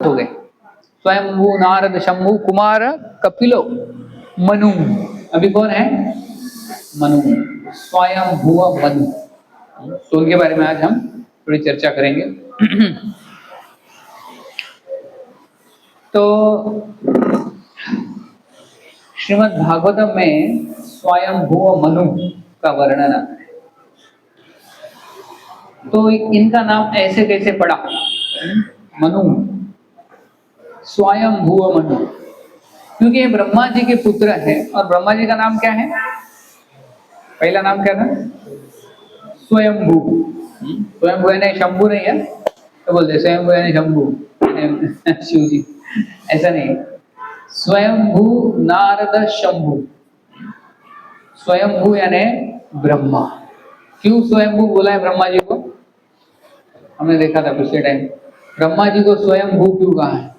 हो गए। स्वयंभू, नारद, शंभु, कुमार, कपिलो, मनु। अभी कौन है? मनु। स्वयंभू मनु, तो उनके बारे में आज हम थोड़ी चर्चा करेंगे। तो श्रीमद् भागवतम में स्वयंभू मनु का वर्णन आता है। तो इनका नाम ऐसे कैसे पड़ा? मनु, स्वयंभू मनु, क्योंकि ये ब्रह्मा जी के पुत्र हैं। और ब्रह्मा जी का नाम क्या है? पहला नाम क्या था? स्वयंभू। स्वयंभू यानी शंभू नहीं है, तो बोलते स्वयंभू यानी शंभू शिव जी, ऐसा नहीं। स्वयंभू, नारद, शंभू। स्वयंभू यानी ब्रह्मा। क्यों स्वयंभू बोला है ब्रह्मा जी को? हमने देखा था पिछले टाइम। ब्रह्मा जी को स्वयंभू क्यों कहा है?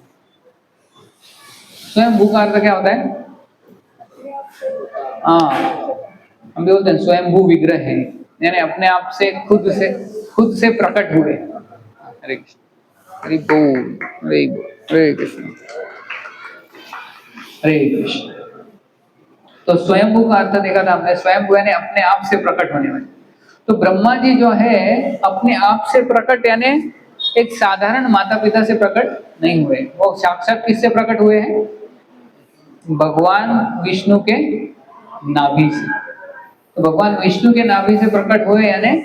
स्वयंभू का अर्थ क्या होता है? हम भी बोलते हैं स्वयंभू विग्रह है, यानी अपने आप से खुद से प्रकट हुए। हरे कृष्ण, हरि बोल, हरे बोल, हरे कृष्ण, हरे कृष्ण। तो स्वयंभू का अर्थ देखा था हमने। स्वयंभू यानी अपने आप से प्रकट होने वाले। तो ब्रह्मा जी जो है अपने आप से प्रकट, यानी एक साधारण माता पिता से प्रकट नहीं हुए, वो साक्षात किससे प्रकट हुए हैं? भगवान विष्णु के नाभि से। तो भगवान विष्णु के नाभि से प्रकट हुए, यानी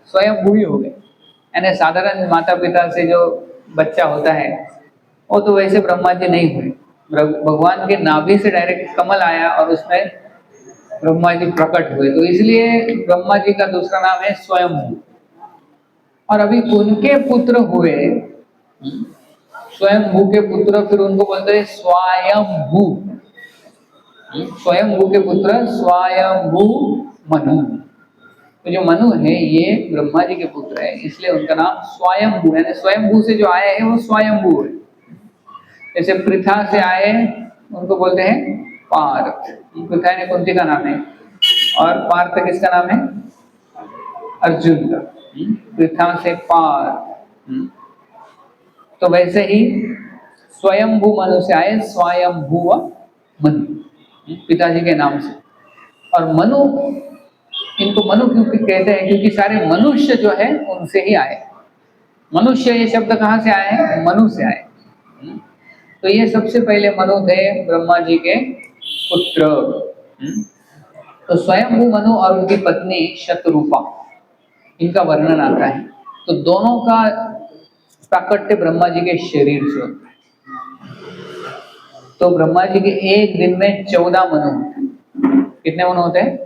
स्वयंभू ही हो गए। यानी साधारण माता पिता से जो बच्चा होता है वो तो वैसे ब्रह्मा जी नहीं हुए। भगवान के नाभि से डायरेक्ट कमल आया और उसमें ब्रह्मा जी प्रकट हुए, तो इसलिए ब्रह्मा जी का दूसरा नाम है स्वयंभू। और अभी उनके पुत्र हुए स्वयंभू के पुत्र, फिर उनको बोलते हैं स्वयंभू। स्वयंभू के पुत्र स्वयंभू मनु। तो जो मनु है ये ब्रह्मा जी के पुत्र है, इसलिए उनका नाम स्वयंभू, यानी स्वयंभू से जो आए हैं वो स्वयंभू है। जैसे पृथा से आए उनको बोलते हैं पार्थ। पृथा ने कुंती का नाम है, और पार्थ किसका नाम है? अर्जुन का। पृथा से पार्थ। तो वैसे ही स्वयंभू मनु से आए स्वयंभू मनु, पिताजी के नाम से। और मनु, इनको मनु क्यों कहते हैं? क्योंकि सारे मनुष्य जो है उनसे ही आए। मनुष्य ये शब्द कहाँ से आए हैं? मनु से आए। तो ये सबसे पहले मनु थे ब्रह्मा जी के पुत्र। तो स्वयंभू मनु और उनकी पत्नी शतरूपा, इनका वर्णन आता है। तो दोनों का प्राकट्य ब्रह्मा जी के शरीर से होता है। तो ब्रह्मा जी के एक दिन में 14 मनु होते हैं। कितने मनु होते हैं?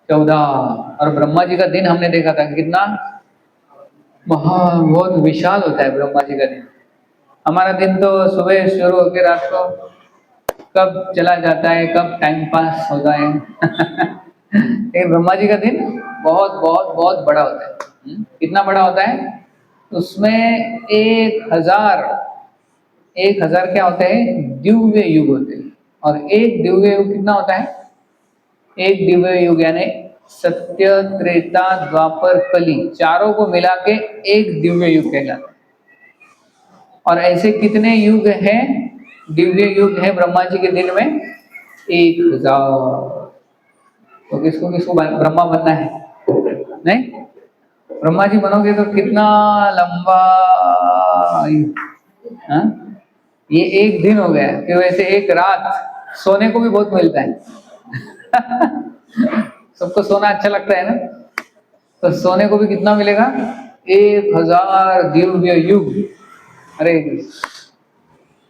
14। और ब्रह्मा जी का दिन हमने देखा था कितना बहुत विशाल होता है ब्रह्मा जी का दिन। हमारा दिन तो सुबह शुरू होकर रात को कब चला जाता है, कब टाइम पास होता है। लेकिन ब्रह्मा जी का दिन बहुत बहुत बहुत बड़ा होता है। कितना बड़ा होता है? उसमें 1000 क्या होते हैं? दिव्य युग होते हैं। और एक दिव्य युग कितना होता है? एक दिव्य युग यानी सत्य, त्रेता, द्वापर, कली, चारों को मिला के एक दिव्य युग कहलाता है। और ऐसे कितने युग हैं? दिव्य युग है ब्रह्मा जी के दिन में 1000। तो किसको किसको ब्रह्मा बनना है? नहीं, ब्रह्मा जी बनोगे तो कितना लंबा। हाँ? ये एक दिन हो गया, फिर वैसे एक रात सोने को भी बहुत मिलता है। सबको सोना अच्छा लगता है ना, तो सोने को भी कितना मिलेगा? 1000 दिव्य युग। अरे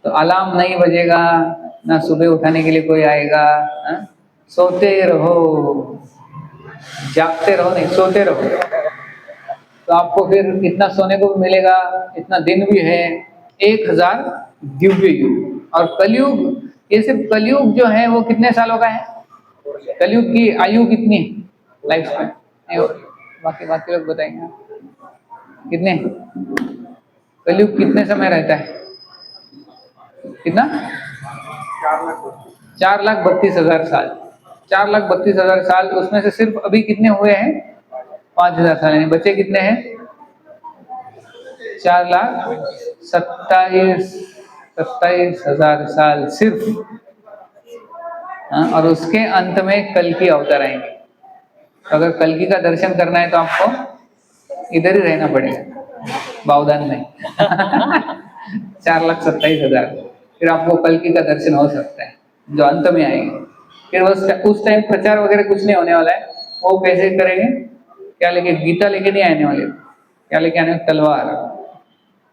तो अलार्म नहीं बजेगा ना, सुबह उठाने के लिए कोई आएगा। सोते रहो, जागते रहो नहीं, सोते रहो। तो आपको फिर इतना सोने को भी मिलेगा, इतना दिन भी है। 1000 दिव्य युग। और कलयुग, ये सिर्फ कलयुग जो है वो कितने सालों का है? कलयुग की आयु कितनी है? लाइफ स्पैन बाकी लोग बताएंगे कितने? कलयुग कितने समय रहता है? कितना? 4,32,000 साल। 4,32,000 साल। उसमें से सिर्फ अभी कितने हुए हैं? 5,000 साल। यानी बचे कितने हैं? 4,27,000 27,000 साल सिर्फ। हाँ, और उसके अंत में कल्कि अवतार आएंगे। अगर कल्कि का दर्शन करना है तो आपको इधर ही रहना पड़ेगा, बावदान में। 4,27,000, फिर आपको कल्कि का दर्शन हो सकता है, जो अंत में आएंगे। फिर उस टाइम प्रचार वगैरह कुछ नहीं होने वाला है। वो कैसे करेंगे? क्या लेके? गीता लेके नहीं आने वाले। क्या लेके आने? तलवार।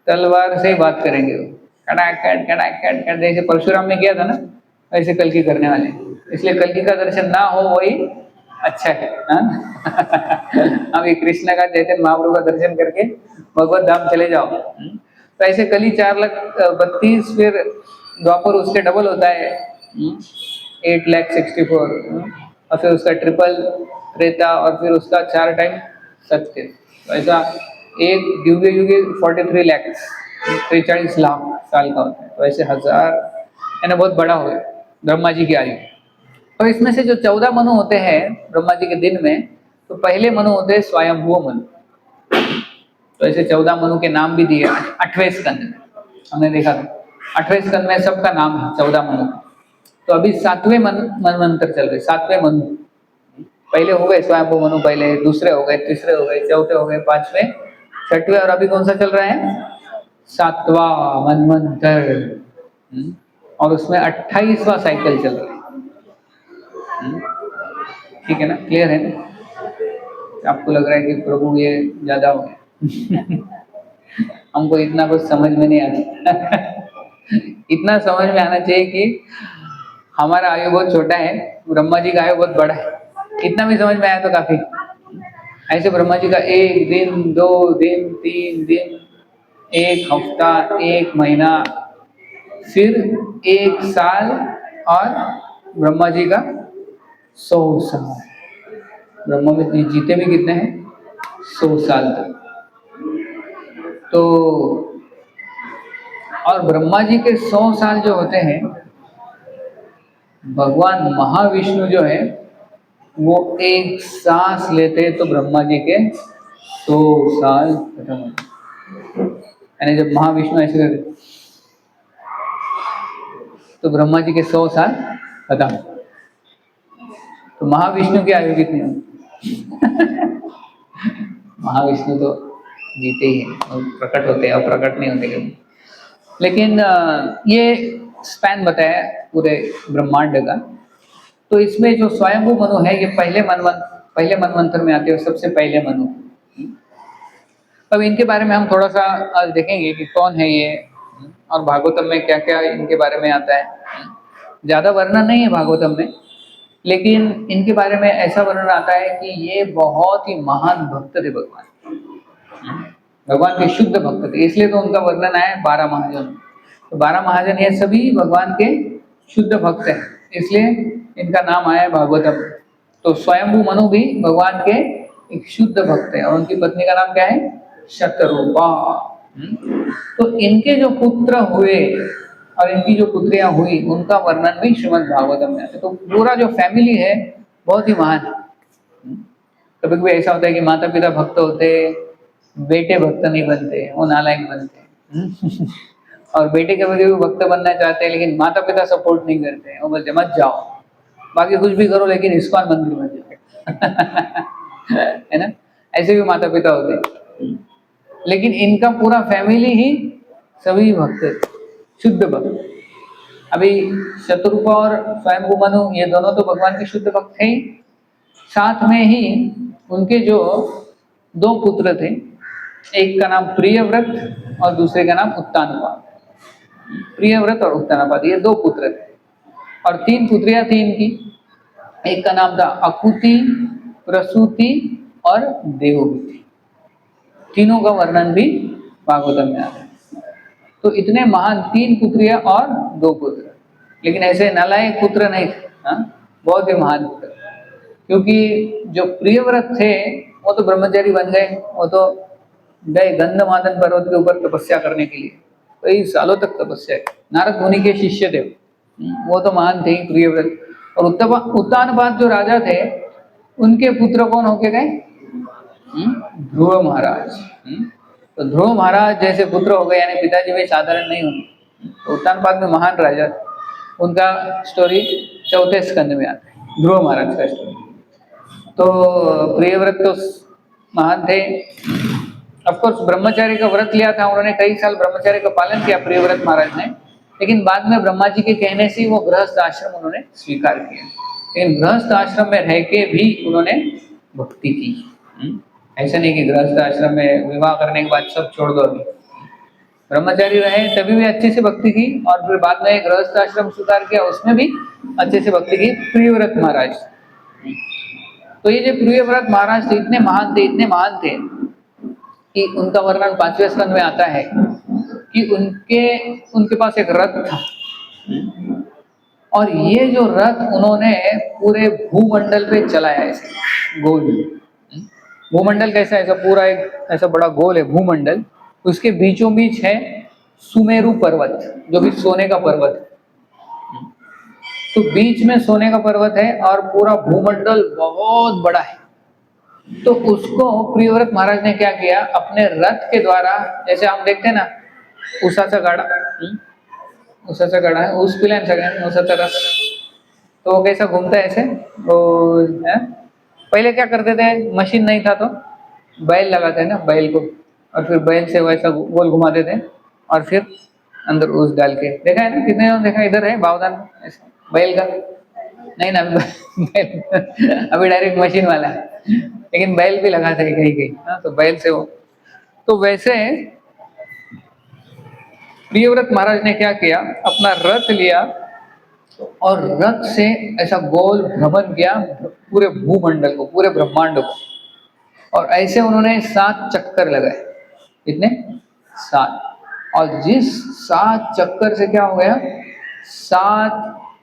तलवार से ही बात करेंगे वो, कड़ाक कट कड़ाक कट कट, जैसे परशुराम ने किया था ना, वैसे कल्कि करने वाले। इसलिए कल्कि का दर्शन ना हो वही अच्छा है। अभी कृष्ण का चैतन्य महाप्रभु का दर्शन करके भगवत धाम चले जाओ। तो ऐसे कली 4,32,000, फिर द्वापर उसके डबल होता है 8,64,000, और फिर उसका ट्रिपल त्रेता, और फिर उसका 4 टाइम सत्य। तो ऐसा एक युगे युगे 43 लाख, 43 लाख साल का होता है। तो ऐसे 1000 यानी बहुत बड़ा हो गया ब्रह्मा जी की आयु। तो इसमें से जो 14 मनु होते हैं ब्रह्मा जी के दिन में, तो पहले मनु होते हैं स्वयंभू मनु। तो ऐसे 14 मनु के नाम भी दिए 8वें स्कंद में, हमने देखा था 8वें स्कंद में सबका नाम है 14 मनु। तो अभी 7वें मनवंतर चल रहे, 7वें मनु। पहले हो गए स्वयंभू मनु, पहले दूसरे हो गए, तीसरे हो गए, चौथे हो गए, 5वें, 6वें, और अभी कौन सा चल रहा है? 7वां मनवंतर। और उसमें 28वां साइकिल चल रहा है। ठीक है ना? क्लियर है ना? आपको लग रहा है कि प्रभु ये ज्यादा हो गया? हमको इतना कुछ समझ में नहीं आता। इतना समझ में आना चाहिए कि हमारा आयु बहुत छोटा है, ब्रह्मा जी का आयु बहुत बड़ा है। इतना भी समझ में आया तो काफी। ऐसे ब्रह्मा जी का 1 दिन, 2 दिन, 3 दिन, 1 हफ्ता, 1 महीना, फिर 1 साल, और ब्रह्मा जी का 100 साल। ब्रह्मा में जीते भी कितने हैं? 100 साल तक। तो और ब्रह्मा जी के 100 साल जो होते हैं, भगवान महाविष्णु जो है वो एक सांस लेते तो ब्रह्मा जी के 100 साल खत्म हो। यानी जब महाविष्णु ऐसे करते तो ब्रह्मा जी के 100 साल खत्म। तो महाविष्णु की आयु कितनी होगी? महाविष्णु तो जीते ही हैं, और प्रकट होते हैं, और प्रकट नहीं होते कभी। लेकिन ये स्पैन बताया पूरे ब्रह्मांड का। तो इसमें जो स्वयंभू मनु है, ये पहले मनवंतर में आते हैं, सबसे पहले मनु। अब इनके बारे में हम थोड़ा सा आज देखेंगे कि कौन है ये, और भागवतम में क्या क्या इनके बारे में आता है। ज्यादा वर्णन नहीं है भागवतम में, लेकिन इनके बारे में ऐसा वर्णन आता है कि ये बहुत ही महान भक्त थे भगवान के शुद्ध भक्त थे। इसलिए तो उनका वर्णन है 12 महाजन। तो 12 महाजन ये सभी भगवान के शुद्ध भक्त हैं, इसलिए इनका नाम आया भागवतम। तो स्वयंभू मनु भी भगवान के एक शुद्ध भक्त है, और उनकी पत्नी का नाम क्या है? शतरूपा। तो इनके जो पुत्र हुए और इनकी जो पुत्रियां हुई, उनका वर्णन भी श्रीमद् भागवतम में है। तो पूरा जो फैमिली है बहुत ही महान है। कभी कभी ऐसा होता है कि माता पिता भक्त होते, बेटे भक्त नहीं बनते, वो नालायक बनते। और बेटे के बदले भी भक्त बनना चाहते हैं, लेकिन माता पिता सपोर्ट नहीं करते, वो बोलते मत जाओ, बाकी कुछ भी करो लेकिन इस्कॉन मंदिर मत जाओ। है ना? ऐसे भी माता पिता होते हैं। लेकिन इनका पूरा फैमिली ही सभी भक्त, शुद्ध भक्त। अभी शत्रुपा और स्वयंभू मनु ये दोनों तो भगवान के शुद्ध भक्त हैं ही, साथ में ही उनके जो 2 पुत्र थे, एक का नाम प्रियव्रत और दूसरे का नाम उत्तानपाद। प्रियव्रत और उत्तानपाद ये 2 पुत्र थे, और 3 पुत्रियां थी इनकी। एक का नाम था अकुति, प्रसूति और देवहूति। तीनों का वर्णन भी भागवतम में आता है। तो इतने महान 3 पुत्रियां और 2 पुत्र, लेकिन ऐसे नालायक पुत्र नहीं थे। बहुत ही महान पुत्र, क्योंकि जो प्रियव्रत थे वो तो ब्रह्मचारी बन गए, वो तो गए गंधमादन पर्वत के ऊपर तपस्या करने के लिए, कई सालों तक तपस्या की। नारद मुनि के शिष्य थे, वो तो महान थे ही प्रियव्रत। और उत्तानपाद जो राजा थे, उनके पुत्र कौन होके गए? ध्रुव महाराज। तो ध्रुव महाराज जैसे पुत्र हो गए, यानी पिताजी भी साधारण नहीं होंगे, तो उत्तानपाद में महान राजा, उनका स्टोरी चौथे स्कंद में आता है, ध्रुव महाराज का स्टोरी। तो प्रियव्रत तो महान थे। ऑफकोर्स ब्रह्मचारी का व्रत लिया था उन्होंने, कई साल ब्रह्मचारी का पालन किया प्रियव्रत महाराज ने, लेकिन बाद में ब्रह्मा जी के कहने से वो गृहस्थ आश्रम उन्होंने स्वीकार किया। लेकिन गृहस्थ आश्रम में रह के भी उन्होंने भक्ति की। ऐसा नहीं कि गृहस्थ आश्रम में विवाह करने के बाद सब छोड़ दो, अभी ब्रह्मचारी रहे तभी भी अच्छे से भक्ति की, और फिर बाद में गृहस्थ आश्रम स्वीकार किया, उसमें भी अच्छे से भक्ति की प्रियव्रत महाराज। तो ये जो प्रियव्रत महाराज थे, इतने महान थे, इतने महान थे कि उनका वर्णन 5वें स्कंद में आता है कि उनके पास एक रथ था, और ये जो रथ उन्होंने पूरे भूमंडल पे चलाया, ऐसे गोल। भूमंडल कैसा, ऐसा पूरा एक ऐसा बड़ा गोल है भूमंडल, उसके बीचों बीच है सुमेरु पर्वत, जो कि सोने का पर्वत है। तो बीच में सोने का पर्वत है और पूरा भूमंडल बहुत बड़ा है। तो उसको प्रियव्रत महाराज ने क्या किया, अपने रथ के द्वारा, जैसे हम देखते हैं ना उसाचा गाड़ा, उसाचा गाड़ा है, उस पिलान सगळ्यांनी उसाचा रथ, तो वो कैसा घूमता है ऐसे, वो है? पहले क्या करते थे, मशीन नहीं था तो बैल लगाते हैं ना, बैल को, और फिर बैल से वैसा गोल घुमाते थे, और फिर अंदर उस डाल के, देखा है ना, कितने देखा, इधर है बावदान में ऐसा बैल का, नहीं ना अभी डायरेक्ट मशीन वाला है, लेकिन बैल भी लगाते हैं कहीं कहीं, हाँ, तो बैल से वो, तो वैसे प्रियव्रत महाराज ने क्या किया, अपना रथ लिया और रथ से ऐसा गोल भ्रमण किया पूरे भूमंडल को, पूरे ब्रह्मांड को, और ऐसे उन्होंने 7 चक्कर लगाए। कितने? 7। और जिस 7 चक्कर से क्या हो गया, 7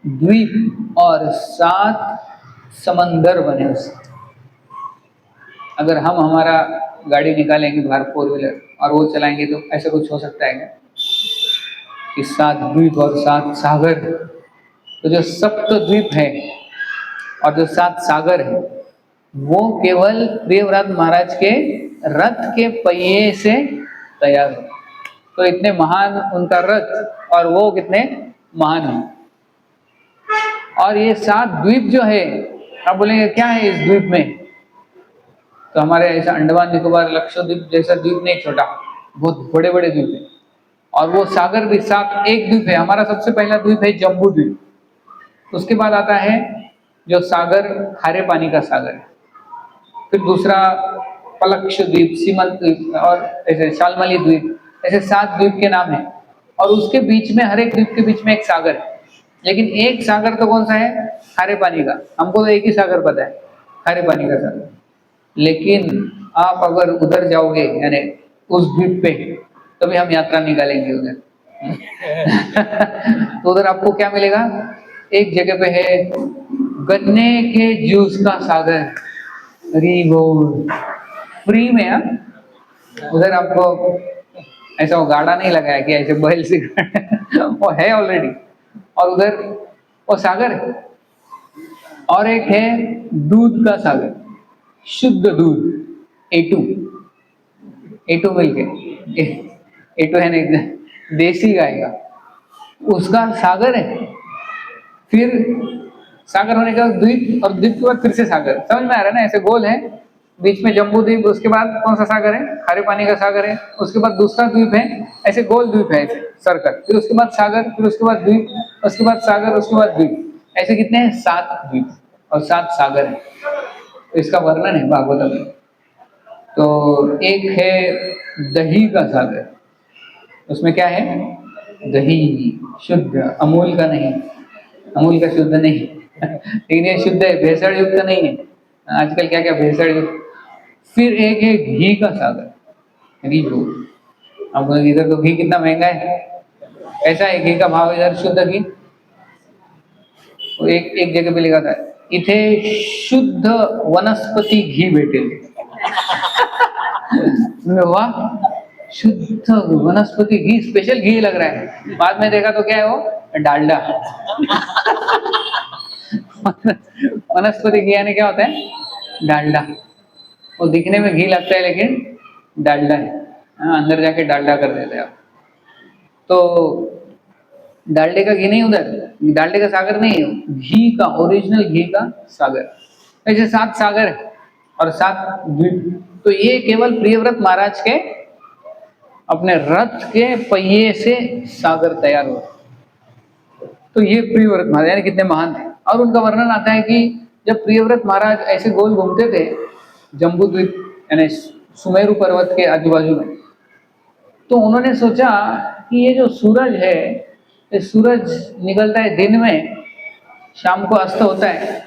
द्वीप और 7 समंदर बने उससे। अगर हम हमारा गाड़ी निकालेंगे बाहर 4 व्हीलर और वो चलाएंगे तो ऐसा कुछ हो सकता है क्या, कि 7 द्वीप और 7 सागर। तो जो सप्त द्वीप है और जो 7 सागर है, वो केवल प्रियव्रत महाराज के रथ के पहिए से तैयार हो। तो इतने महान उनका रथ, और वो कितने महान है। और ये 7 द्वीप जो है, आप बोलेंगे क्या है इस द्वीप में, तो हमारे ऐसा अंडमान निकोबार लक्षद्वीप जैसा द्वीप नहीं, छोटा, बहुत बड़े बड़े द्वीप है। और वो सागर भी 7, एक द्वीप है हमारा, सबसे पहला द्वीप है जम्बू द्वीप, उसके बाद आता है जो सागर खारे पानी का सागर है, फिर दूसरा पलक्ष द्वीप, सीमंत द्वीप, और ऐसे शालमली द्वीप, ऐसे 7 द्वीप के नाम है। और उसके बीच में, हर एक द्वीप के बीच में एक सागर है, लेकिन एक सागर तो कौन सा है, खारे पानी का। हमको तो एक ही सागर पता है, खारे पानी का सागर। लेकिन आप अगर उधर जाओगे, यानी उस द्वीप पे, तभी हम यात्रा निकालेंगे उधर तो उधर आपको क्या मिलेगा, एक जगह पे है गन्ने के जूस का सागर, फ्री में। हाँ, उधर आपको ऐसा वो गाड़ा नहीं लगाया कि ऐसे बैल से वो है ऑलरेडी, और उधर वो सागर है। और एक है दूध का सागर, शुद्ध दूध, A2 मिल्क है, A2 है ना, देसी गाय का, उसका सागर है। फिर सागर होने के बाद द्वीप, और द्वीप के बाद फिर से सागर। समझ में आ रहा है ना, ऐसे गोल है, बीच में जम्बू द्वीप, उसके बाद कौन सा सागर है, खारे पानी का सागर है, उसके बाद दूसरा द्वीप है, ऐसे गोल द्वीप है, ऐसे सर्कल, फिर उसके बाद सागर, फिर उसके बाद द्वीप, उसके बाद सागर, उसके बाद द्वीप, ऐसे कितने हैं, 7 द्वीप और 7 सागर है। तो इसका वर्णन है भागवतम में। तो एक है दही का सागर, उसमें क्या है, दही शुद्ध, अमूल का नहीं, अमूल का शुद्ध नहीं लेकिन ये शुद्ध है, भेसड़ युक्त नहीं है। आजकल क्या क्या भेसड़ युक्त। फिर एक है घी का सागर, घी जो, अब इधर तो घी कितना महंगा है, ऐसा है घी का भाव इधर, शुद्ध घी। तो एक जगह पे लिखा था, इथे शुद्ध वनस्पति घी भेटेल वाह, शुद्ध वनस्पति घी, स्पेशल घी लग रहा है। बाद में देखा तो क्या है वो, डालडा वनस्पति घी यानी क्या होता है, डालडा। वो दिखने में घी लगता है लेकिन डालडा है। हाँ, अंदर जाके डालडा कर देते हैं आप। तो डालडे का घी नहीं, उधर डालडे का सागर नहीं है, घी का, ओरिजिनल घी का सागर। ऐसे 7 सागर है और 7 द्वीप। तो ये केवल प्रियव्रत महाराज के अपने रथ के पहिए से सागर तैयार हुआ। तो ये प्रियव्रत महाराज यानी कितने महान थे। और उनका वर्णन आता है कि जब प्रियव्रत महाराज ऐसे गोल घूमते थे जम्बू द्वीप यानी सुमेरु पर्वत के आजू बाजू में, तो उन्होंने सोचा कि ये जो सूरज है, ये सूरज निकलता है दिन में, शाम को अस्त होता है,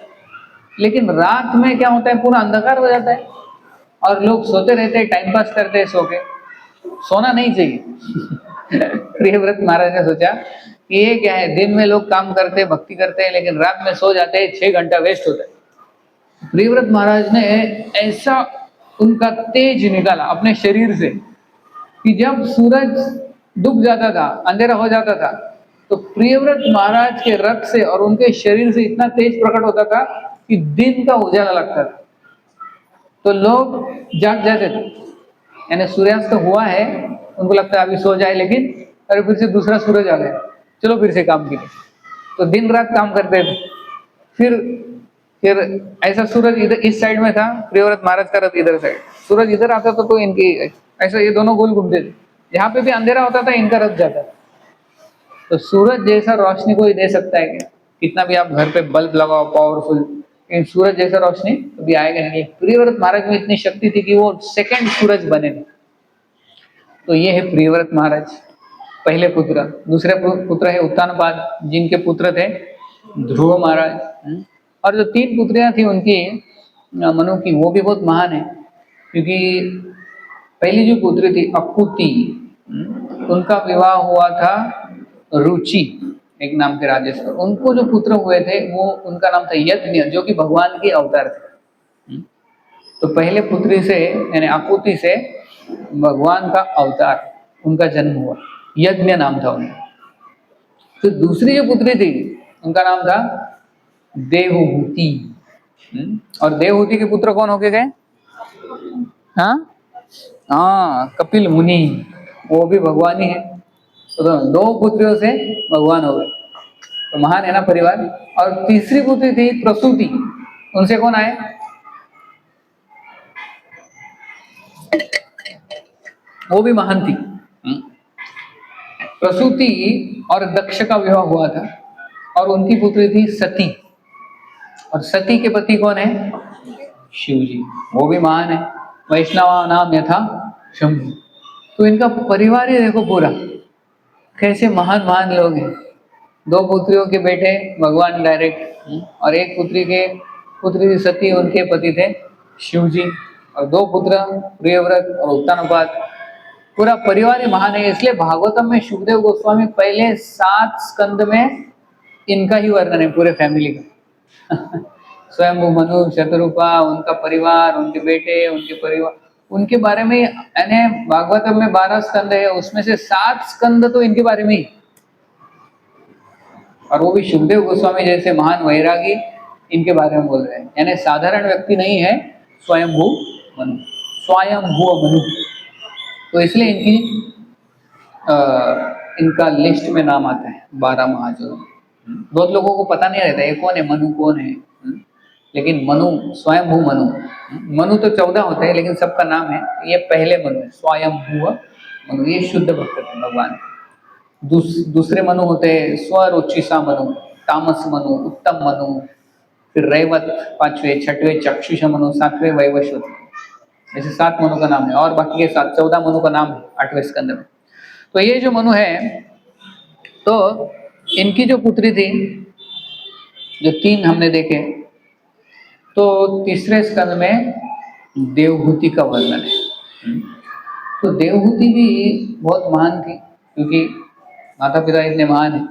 लेकिन रात में क्या होता है, पूरा अंधकार हो जाता है और लोग सोते रहते हैं, टाइम पास करते हैं सो के। सोना नहीं चाहिए। प्रियव्रत महाराज ने सोचा कि ये क्या है, दिन में लोग काम करते हैं, भक्ति करते हैं, लेकिन रात में सो जाते हैं, 6 घंटा वेस्ट होता है। प्रियव्रत महाराज ने ऐसा उनका तेज निकाला अपने शरीर से कि जब सूरज डूब जाता था, अंधेरा हो जाता था, तो प्रियव्रत महाराज के रथ से और उनके शरीर से इतना तेज प्रकट होता था कि दिन का उजाला लगता था। तो लोग जाग जाते थे, यानी सूर्यास्त हुआ है, उनको लगता है अभी सो जाए, लेकिन अरे फिर से दूसरा सूरज आ गया, चलो फिर से काम के लिए। तो दिन रात काम करते थे। फिर ऐसा सूरज इधर इस साइड में था, प्रियव्रत महाराज का रथ इधर साइड, सूरज इधर आता था तो इनकी ऐसा ये दोनों गोल घूमते थे, जहाँ पे भी अंधेरा होता था इनका रथ जाता था। तो सूरज जैसा रोशनी कोई दे सकता है क्या? कितना भी आप घर पे बल्ब लगाओ पावरफुल, लेकिन सूरज जैसा रोशनी कभी आएगा नहीं। प्रियव्रत महाराज में इतनी शक्ति थी कि वो सेकंड सूरज बने। तो ये है प्रियव्रत महाराज, पहले पुत्र। दूसरे पुत्र है उत्तानपाद, जिनके पुत्र थे ध्रुव महाराज। और जो 3 पुत्रियां थी उनकी मनु की, वो भी बहुत महान है, क्योंकि पहली जो पुत्री थी अकुति, उनका विवाह हुआ था रुचि एक नाम के राजेश पर। उनको जो पुत्र हुए थे वो उनका नाम था यज्ञ, जो कि भगवान के अवतार थे। तो पहले पुत्री से यानी आकुति से भगवान का अवतार उनका जन्म हुआ, यज्ञ नाम था उनका। तो दूसरी जो पुत्री थी उनका नाम था देवहूति। और देवहूति के पुत्र कौन होके गए? हाँ, कपिल मुनि, वो भी भगवान ही है। तो 2 पुत्रियों से भगवान हो गए, तो महान है ना परिवार। और तीसरी पुत्री थी प्रसूति, उनसे कौन आए? वो भी महान थी। प्रसूति और दक्ष का विवाह हुआ था, और उनकी पुत्री थी सती। और सती के पति कौन है? शिव जी, वो भी महान है। वैष्णवा नाम यथा शंभु। तो इनका परिवार ही देखो पूरा, कैसे महान महान लोग हैं। 2 पुत्रियों के बेटे भगवान डायरेक्ट, और एक पुत्री थी सती, उनके पति थे शिव जी, और 2 पुत्र प्रियव्रत और उत्तानपाद। पूरा परिवार ही महान है। इसलिए भागवतम में शुकदेव गोस्वामी पहले 7 स्कंद में इनका ही वर्णन है, पूरे फैमिली का। स्वयंभू मनु, शतरूपा, उनका परिवार, उनके बेटे, उनके परिवार, उनके बारे में। यानी भागवतम में 12 स्कंद है, उसमें से 7 स्कंद तो इनके बारे में ही, और वो भी शुकदेव गोस्वामी जैसे महान वैरागी इनके बारे में बोल रहे हैं। यानी साधारण व्यक्ति नहीं है स्वयंभू मनु, स्वयंभू मनु। तो इसलिए इनका लिस्ट में नाम आता है 12 महाजन। बहुत लोगों को पता नहीं रहता ये कौन है, मनु कौन है। लेकिन मनु, स्वयंभू मनु, मनु तो 14 होते हैं, लेकिन सबका नाम है, ये पहले मनु है, स्वयंभू मनु। ये शुद्ध भक्त थे भगवान। दूसरे मनु होते हैं स्वरोचिषा मनु, तामस मनु, उत्तम मनु, फिर रैवत 5वें, 6वें चक्षुष मनु, 7वें वैवस्वत। ऐसे 7 मनु का नाम है, और बाकी के 14 मनु का नाम है 8वें स्कंद में। तो ये जो मनु है, तो इनकी जो पुत्री थी, जो 3 हमने देखे, तो तीसरे स्कंद में देवहूति का वर्णन है। तो देवहूति भी बहुत महान थी, क्योंकि माता पिता इतने महान है।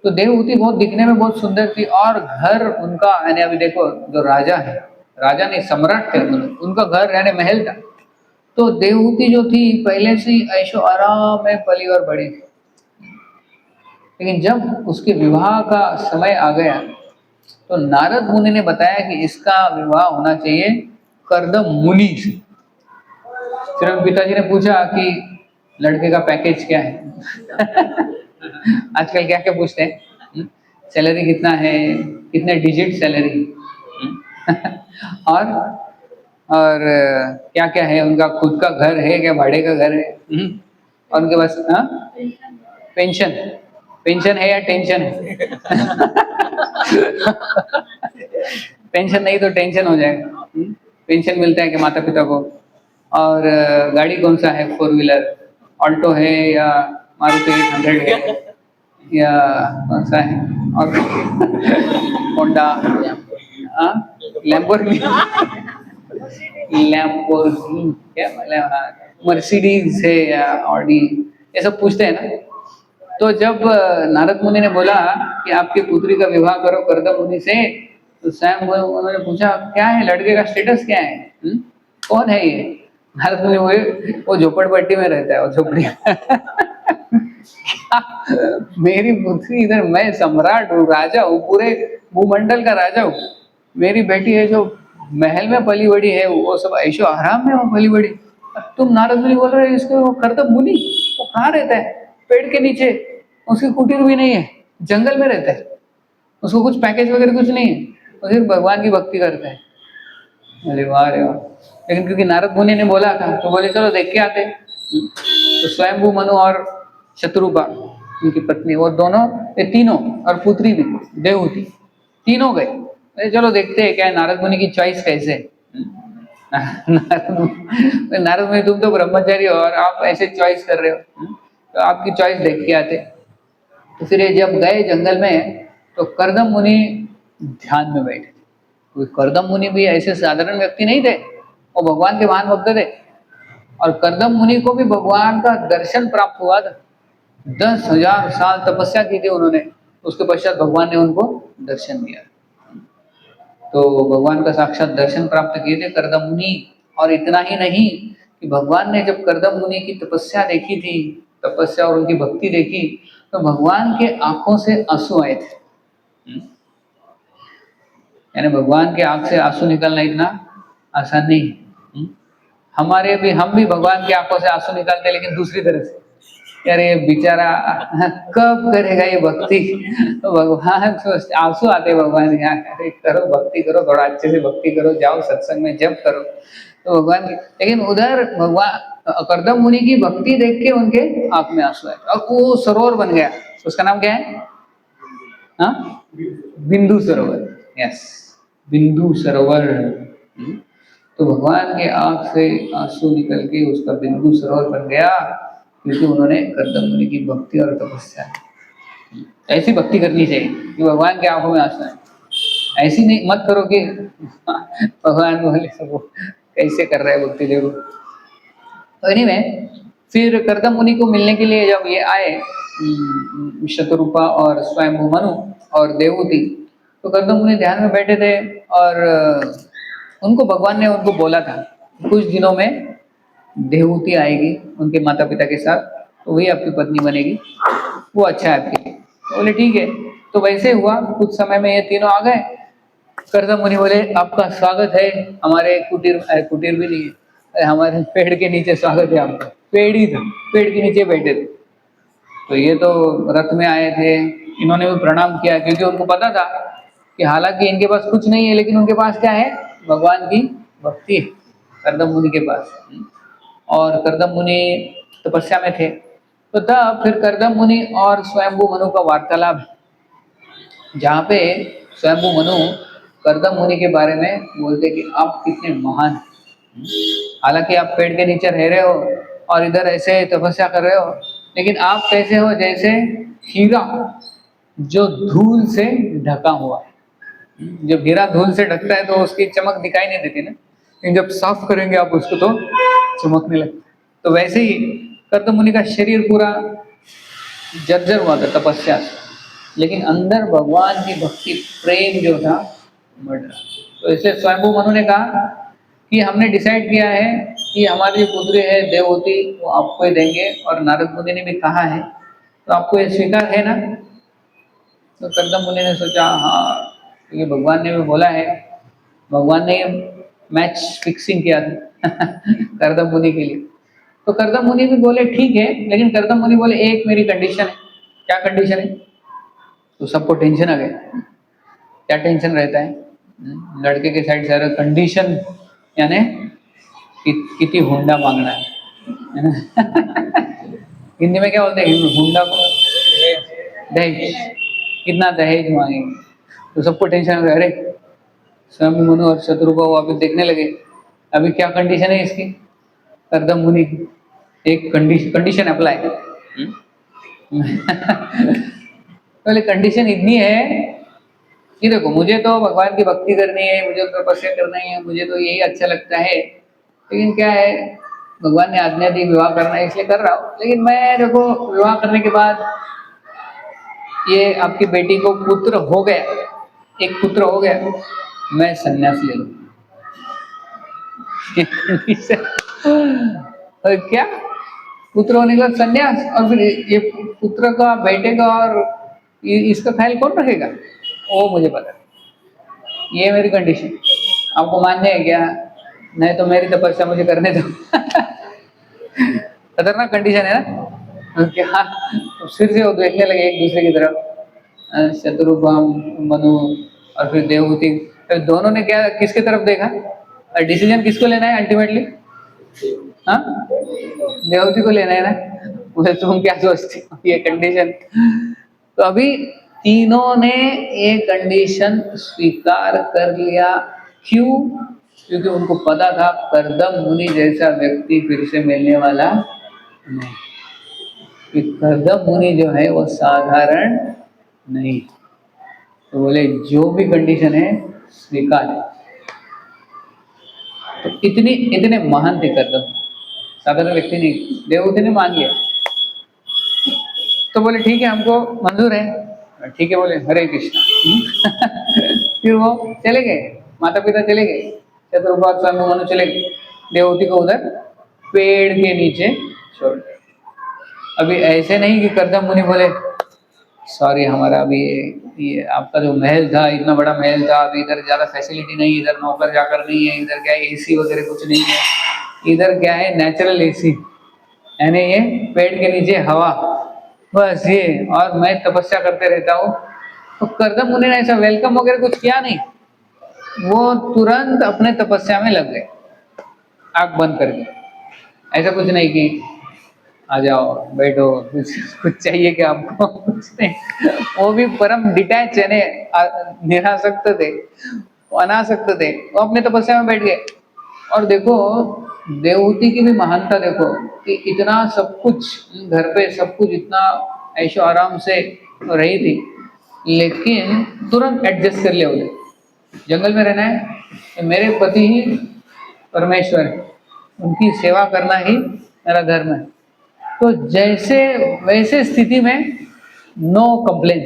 तो देवहूति बहुत दिखने में बहुत सुंदर थी, और घर उनका, यानी अभी देखो जो राजा है, राजा नहीं सम्राट थे, उनका घर यानी महल था। तो देवहूति जो थी पहले से ही ऐशो आराम में पली और बड़ी थी, लेकिन जब उसके विवाह का समय आ गया तो नारद मुनि ने बताया कि इसका विवाह होना चाहिए कर्दम मुनि से। फिर पिताजी ने पूछा कि लड़के का पैकेज क्या है? आजकल क्या क्या पूछते हैं, सैलरी कितना है, कितने डिजिट सैलरी, और क्या क्या है, उनका खुद का घर है क्या भाड़े का घर है, और उनके पास पेंशन, पेंशन है या टेंशन है। पेंशन नहीं तो टेंशन हो जाएगा। पेंशन मिलता है कि माता पिता को, और गाड़ी कौन सा है, फोर व्हीलर ऑल्टो है या मारुति 800 है या कौन सा है, और होंडा, लैम्बोर्गिनी, लैम्बोर्गिनी क्या मतलब, हाँ मर्सिडीज है या ऑडी, ये सब पूछते हैं ना। तो जब नारद मुनि ने बोला कि आपकी पुत्री का विवाह करो कर्दम मुनि से, तो स्वयं उन्होंने पूछा क्या है, लड़के का स्टेटस क्या है, कौन है ये। नारद मुनि बोले वो झोपड़पट्टी में रहता है, वो झोपड़ी। क्या, मेरी पुत्री इधर, मैं सम्राट हूँ, राजा हूँ, पूरे भूमंडल का राजा हूँ, मेरी बेटी है जो महल में पली बड़ी है, वो सब ऐशो आराम में वो पली बड़ी, तुम नारद मुनि बोल रहे हो इसको वो कर्दम मुनि, वो कहाँ रहता है, पेड़ के नीचे, उसकी कुटीर भी नहीं है, जंगल में रहता है, उसको कुछ पैकेज वगैरह कुछ नहीं है, वो सिर्फ भगवान की भक्ति करता है। अरे वाह रे वाह। लेकिन क्योंकि नारद मुनि ने बोला था तो बोले चलो देख के आते। तो स्वयंभू मनु और शत्रुपा उनकी पत्नी, वो दोनों, ये तीनों, और पुत्री भी देवहूति, तीनों गए। अरे चलो देखते हैं क्या है, नारद मुनि की चॉइस कैसे है। नारद मुनि तुम तो ब्रह्मचारी हो और आप ऐसे चॉइस कर रहे हो, तो आपकी चॉइस देख के आते। तो फिर ये जब गए जंगल में तो कर्दम मुनि ध्यान में बैठे थे। कर्दम मुनि भी ऐसे साधारण व्यक्ति नहीं थे, वो भगवान के महान भक्त थे, और कर्दम मुनि को भी भगवान का दर्शन प्राप्त हुआ था। 10,000 साल तपस्या की थी उन्होंने, उसके पश्चात भगवान ने उनको दर्शन दिया। तो भगवान का साक्षात दर्शन प्राप्त किए थे कर्दम मुनि। और इतना ही नहीं कि भगवान ने जब कर्दम मुनि की तपस्या देखी थी, तपस्या और उनकी भक्ति देखी, तो भगवान के आंखों से आंसू आए थे। यानी भगवान के आंख से आंसू निकलना इतना आसान नहीं है। हमारे भी, हम भी भगवान की आंखों से आंसू निकालते हैं, लेकिन दूसरी तरह से, यार ये बेचारा कब करेगा ये भक्ति। तो भगवान सोचते, आंसू आते हैं भगवान के, अरे करो भक्ति करो, थोड़ा अच्छे से भक्ति करो, जाओ सत्संग में जप करो, तो भगवान की। लेकिन उधर भगवान कर्दम मुनि की भक्ति देख के उनके आंख में आंसू आए, और वो सरोवर बन गया। उसका नाम क्या है, हाँ, बिंदु सरोवर। यस, बिंदु सरोवर। तो भगवान के आंख से आंसू निकल के उसका बिंदु सरोवर बन गया, क्योंकि उन्होंने कर्दम मुनि की भक्ति और तपस्या की। ऐसी भक्ति करनी चाहिए कि भगवान के आंखों में आंसू आए। ऐसी नहीं, मत करो कि भगवान बोले सब कैसे कर रहे हैं भक्ति, देखो। तो एनीवे, फिर कर्दम मुनि को मिलने के लिए जब ये आए शतरूपा और स्वयंभू मनु और देवहूति, तो कर्दम मुनि ध्यान में बैठे थे, और उनको भगवान ने उनको बोला था कुछ दिनों में देवहूति आएगी उनके माता पिता के साथ, तो वही आपकी पत्नी बनेगी, वो अच्छा है आपके लिए। तो बोले ठीक है। तो वैसे हुआ, कुछ समय में ये तीनों आ गए। कर्दम मुनि बोले आपका स्वागत है हमारे कुटीर, कुटीर भी नहीं है, हमारे पेड़ के नीचे स्वागत है आपका। पेड़ ही था, पेड़ के नीचे बैठे थे। तो ये तो रथ में आए थे, इन्होंने भी प्रणाम किया, क्योंकि उनको पता था कि हालांकि इनके पास कुछ नहीं है, लेकिन उनके पास क्या है, भगवान की भक्ति है कर्दम मुनि के पास। और कर्दम मुनि तपस्या में थे। तो तब फिर कर्दम मुनि और स्वयंभू मनु का वार्तालाप, जहाँ पे स्वयंभू मनु कर्दम मुनि के बारे में बोलते कि आप कितने महान हैं। हालांकि आप पेड़ के नीचे रह रहे हो और इधर ऐसे तपस्या कर रहे हो, लेकिन आप कैसे हो, जैसे हीरा जो धूल से ढका हुआ है। जब हीरा धूल से ढकता है तो उसकी चमक दिखाई नहीं देती ना, लेकिन जब साफ करेंगे आप उसको तो चमकने लगता है। तो वैसे ही कर्दम मुनि का शरीर पूरा जर्जर हुआ था तपस्या से, लेकिन अंदर भगवान की भक्ति प्रेम जो था बढ़ रहा। तो इसलिए स्वयंभू मनु ने कहा कि हमने डिसाइड किया है कि हमारी जो पुत्री है देवहूति, वो आपको ही देंगे, और नारद मुनि ने भी कहा है, तो आपको ये स्वीकार है ना। तो कर्दम मुनि ने सोचा हाँ, क्योंकि भगवान ने भी बोला है, भगवान ने मैच फिक्सिंग किया था कर्दम मुनि के लिए। तो कर्दम मुनि भी बोले ठीक है, लेकिन कर्दम मुनि बोले एक मेरी कंडीशन है क्या कंडीशन है? तो सबको टेंशन आ गया। क्या टेंशन रहता है? लड़के के साइड से अरे कंडीशन यानी कितनी हुंडा मांगना है ना? हिंदी में क्या बोलते हैं हुंडा को? दहेज। कितना दहेज मांगेंगे? तो सबको टेंशन हो गया, अरे स्वामी मनु और शत्रुघ्न को अभी देखने लगे, अभी क्या कंडीशन है इसकी? करदम मुनि की एक कंडीशन अप्लाई। पहले कंडीशन इतनी है कि देखो, मुझे तो भगवान की भक्ति करनी है, मुझे तो तपस्या करना ही है, मुझे तो यही अच्छा लगता है, लेकिन क्या है, भगवान ने आज्ञा दी विवाह करना है इसलिए कर रहा हूँ, लेकिन मैं देखो विवाह करने के बाद ये आपकी बेटी को पुत्र हो गया, एक पुत्र हो गया, मैं संन्यास ले लूँ। और क्या पुत्र होने के बाद संन्यास, और फिर ये पुत्र का बेटे का और इसका ख्याल कौन रखेगा? वो मुझे पता है। ये मेरी कंडीशन, आपको मान्य है क्या? नहीं तो मेरी तपस्या मुझे करने दो। खतरनाक कंडीशन है ना क्या? फिर से वो देखने लगे एक दूसरे की तरफ, शत्रुघ्न मनु और फिर देवहूति। फिर दोनों ने क्या किसके तरफ देखा? डिसीजन किसको लेना है अल्टीमेटली? हाँ, देवहूति को लेना है ना। मुझे तुम क्या सोचती हो ये कंडीशन? तो अभी तीनों ने ये कंडीशन स्वीकार कर लिया। क्यों? क्योंकि उनको पता था करदम मुनि जैसा व्यक्ति फिर से मिलने वाला नहीं, कि करदम मुनि जो है वो साधारण नहीं। तो बोले जो भी कंडीशन है स्वीकार। तो इतने महान थे करदम, साधारण व्यक्ति नहीं। देवहूति ने मान लिया, तो बोले ठीक है हमको मंजूर है। ठीक है बोले हरे कृष्णा। फिर वो चले गए, माता पिता चले गए, शत्रुघ्न स्वामी मनु चले गए, देवहूति को उधर पेड़ के नीचे छोड़ दिया। अभी ऐसे नहीं कि करदम मुनि बोले सॉरी हमारा अभी ये आपका जो महल था इतना बड़ा महल था, अभी इधर ज्यादा फैसिलिटी नहीं, इधर नौकर जाकर नहीं है, इधर क्या है एसी वगैरह कुछ नहीं है, इधर क्या है नेचुरल एसी, यानी ये पेड़ के नीचे हवा, बस ये, और मैं तपस्या करते रहता हूँ। तो करदम मुनि ने ऐसा वेलकम वगैरह कुछ किया नहीं, वो तुरंत अपने तपस्या में लग गए, आंख बंद करके। ऐसा कुछ नहीं कि आ जाओ बैठो, कुछ चाहिए क्या आपको? कुछ नहीं। वो भी परम डिटैच यानी निरासक्त थे, वो अनासक्त थे, वो अपने तपस्या में बैठ गए। और देखो देवहूति की भी महानता देखो कि इतना सब कुछ घर पे सब कुछ इतना ऐशो आराम से रही थी, लेकिन तुरंत एडजस्ट कर लिया उन्हें। जंगल में रहना है, मेरे पति ही परमेश्वर है, उनकी सेवा करना ही मेरा धर्म है। तो जैसे वैसे स्थिति में नो कंप्लेन,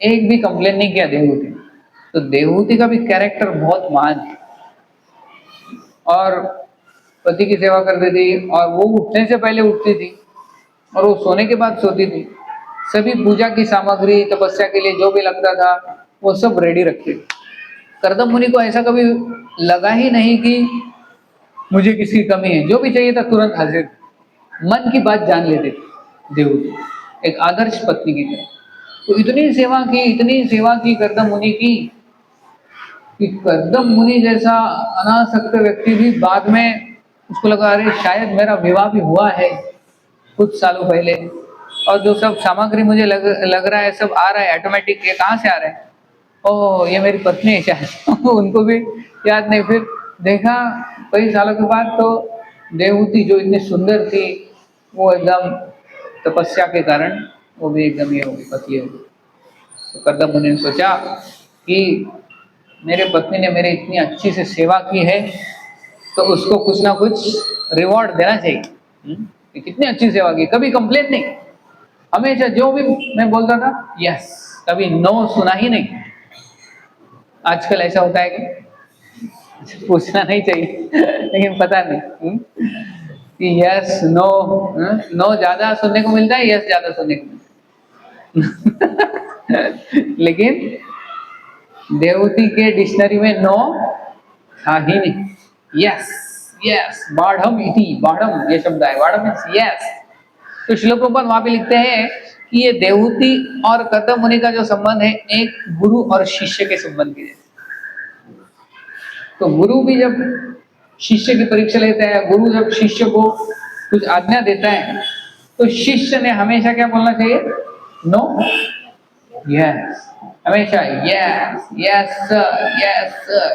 एक भी कंप्लेन नहीं किया देवहूति। तो देवहूति का भी कैरेक्टर बहुत महान है, और पति की सेवा करती थी, और वो उठने से पहले उठती थी और वो सोने के बाद सोती थी। सभी पूजा की सामग्री तपस्या के लिए जो भी लगता था वो सब रेडी रखती थी। करदम मुनि को ऐसा कभी लगा ही नहीं कि मुझे किसकी कमी है, जो भी चाहिए था तुरंत हाजिर, मन की बात जान लेते थे देवहूति, एक आदर्श पत्नी की तरह। तो इतनी सेवा की करदम मुनि की कि करदम मुनि जैसा अनासक्त व्यक्ति भी बाद में उसको लगा अरे शायद मेरा विवाह भी हुआ है कुछ सालों पहले, और जो सब सामग्री मुझे लग रहा है सब आ रहा है ऑटोमेटिक, ये कहाँ से आ रहा है? ओह ये मेरी पत्नी है शायद। उनको भी याद नहीं। फिर देखा कई सालों के बाद तो देवहूति जो इतनी सुंदर थी वो एकदम तपस्या के कारण वो भी एकदम ये हो गई, पतली हो गई। तो करदम मुनि ने सोचा कि मेरे पत्नी ने मेरी इतनी अच्छी से सेवा की है तो उसको कुछ ना कुछ रिवॉर्ड देना चाहिए। कि कितनी अच्छी सेवा की, कभी कंप्लेन नहीं, हमेशा जो भी मैं बोलता था यस, कभी नो सुना ही नहीं। आजकल ऐसा होता है कि पूछना नहीं चाहिए लेकिन पता नहीं कि यस नो, नो ज्यादा सुनने को मिलता है, यस ज्यादा सुनने को मिलता है। लेकिन देवहूति के डिक्शनरी में नो था ही नहीं, यस यस, बाढ़म इति, बाढ़म ये शब्द है, बाढ़म मीन्स यस। तो श्रील प्रभुपाद वहां पे लिखते हैं कि ये देवहूति और कर्दम मुनि का जो संबंध है एक गुरु और शिष्य के संबंध के जैसे। तो गुरु भी जब शिष्य की परीक्षा लेता है, गुरु जब शिष्य को कुछ आज्ञा देता है, तो शिष्य ने हमेशा क्या बोलना चाहिए? नो, यस, हमेशा yes yes sir, yes sir,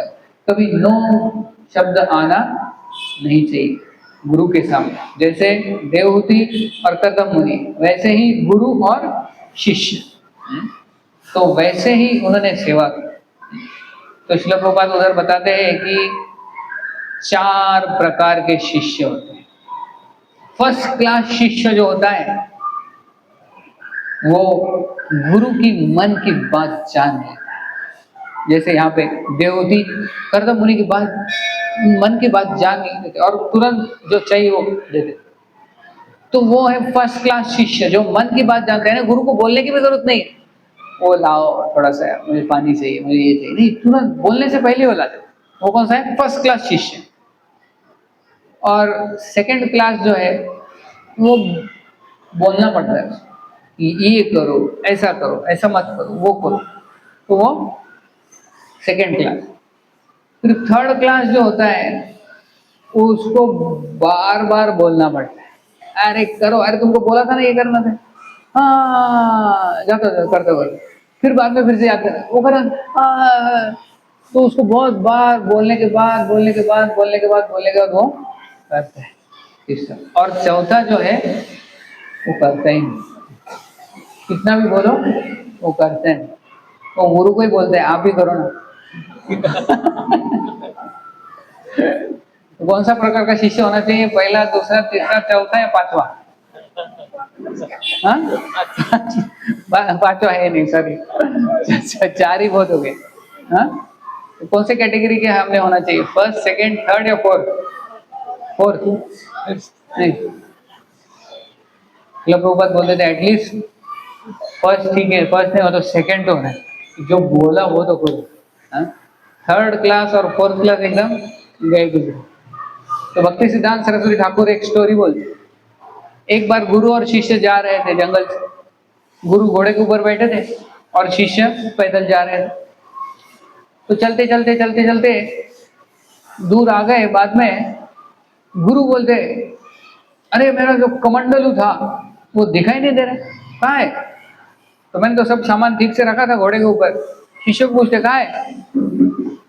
कभी नो शब्द आना नहीं चाहिए गुरु के सामने। जैसे देवहूति और कर्दम मुनि, वैसे ही गुरु और शिष्य, तो वैसे ही उन्होंने सेवा की। तो श्रील प्रभुपाद उधर बताते हैं कि 4 प्रकार के शिष्य होते हैं। फर्स्ट क्लास शिष्य जो होता है वो गुरु की मन की बात जान लेता है। जैसे यहाँ पे देवहूति कर्दम मुनि की बात, मन की बात जान नहीं देते और तुरंत जो चाहिए वो दे देते। तो वो है फर्स्ट क्लास शिष्य जो मन की बात जानते हैं ना, गुरु को बोलने की भी जरूरत नहीं है, वो लाओ थोड़ा सा, मुझे पानी चाहिए, मुझे ये चाहिए, नहीं, तुरंत बोलने से पहले वो ला देते। वो कौन सा है? फर्स्ट क्लास शिष्य। और सेकंड क्लास जो है वो बोलना पड़ता है कि ये करो, ऐसा करो, ऐसा मत करो, वो करो, तो वो सेकंड क्लास। फिर थर्ड क्लास जो होता है उसको बार बार बोलना पड़ता है, अरे करो, अरे तुमको बोला था ना ये करना था, हाँ जाता करते करते, फिर बाद में फिर से याद कर वो करा, तो उसको बहुत बार बोलने के बाद वो करता है। तीसरा और चौथा जो है वो करता ही नहीं, कितना भी बोलो वो करते हैं। वो गुरु को ही बोलते हैं आप ही करो ना। तो कौन सा प्रकार का शिष्य होना चाहिए? पहला, दूसरा, तीसरा, चौथा या पांचवा? हाँ, पांचवा है नहीं, सॉरी, 4 ही बहुत हो गए। हाँ, तो कौन से कैटेगरी के हमने होना चाहिए? फर्स्ट, सेकंड, थर्ड या फोर्थ? फोर्थ नहीं, प्रभुपाद बोलते थे एटलीस्ट फर्स्ट, ठीक है, फर्स्ट नहीं हो तो सेकंड तो है, जो बोला वो तो करो। थर्ड क्लास और फोर्थ क्लास एकदम गए गुजरे। तो भक्ति सिद्धांत सरस्वती ठाकुर एक स्टोरी बोलते। एक बार गुरु और शिष्य जा रहे थे जंगल से, गुरु घोड़े के ऊपर बैठे थे और शिष्य पैदल जा रहे थे। तो चलते चलते चलते चलते दूर आ गए, बाद में गुरु बोलते अरे मेरा जो कमंडलू था वो दिखाई नहीं दे रहा, कहाँ है? तो मैंने तो सब सामान ठीक से रखा था घोड़े के ऊपर। शिष्य को पूछते कहाँ है?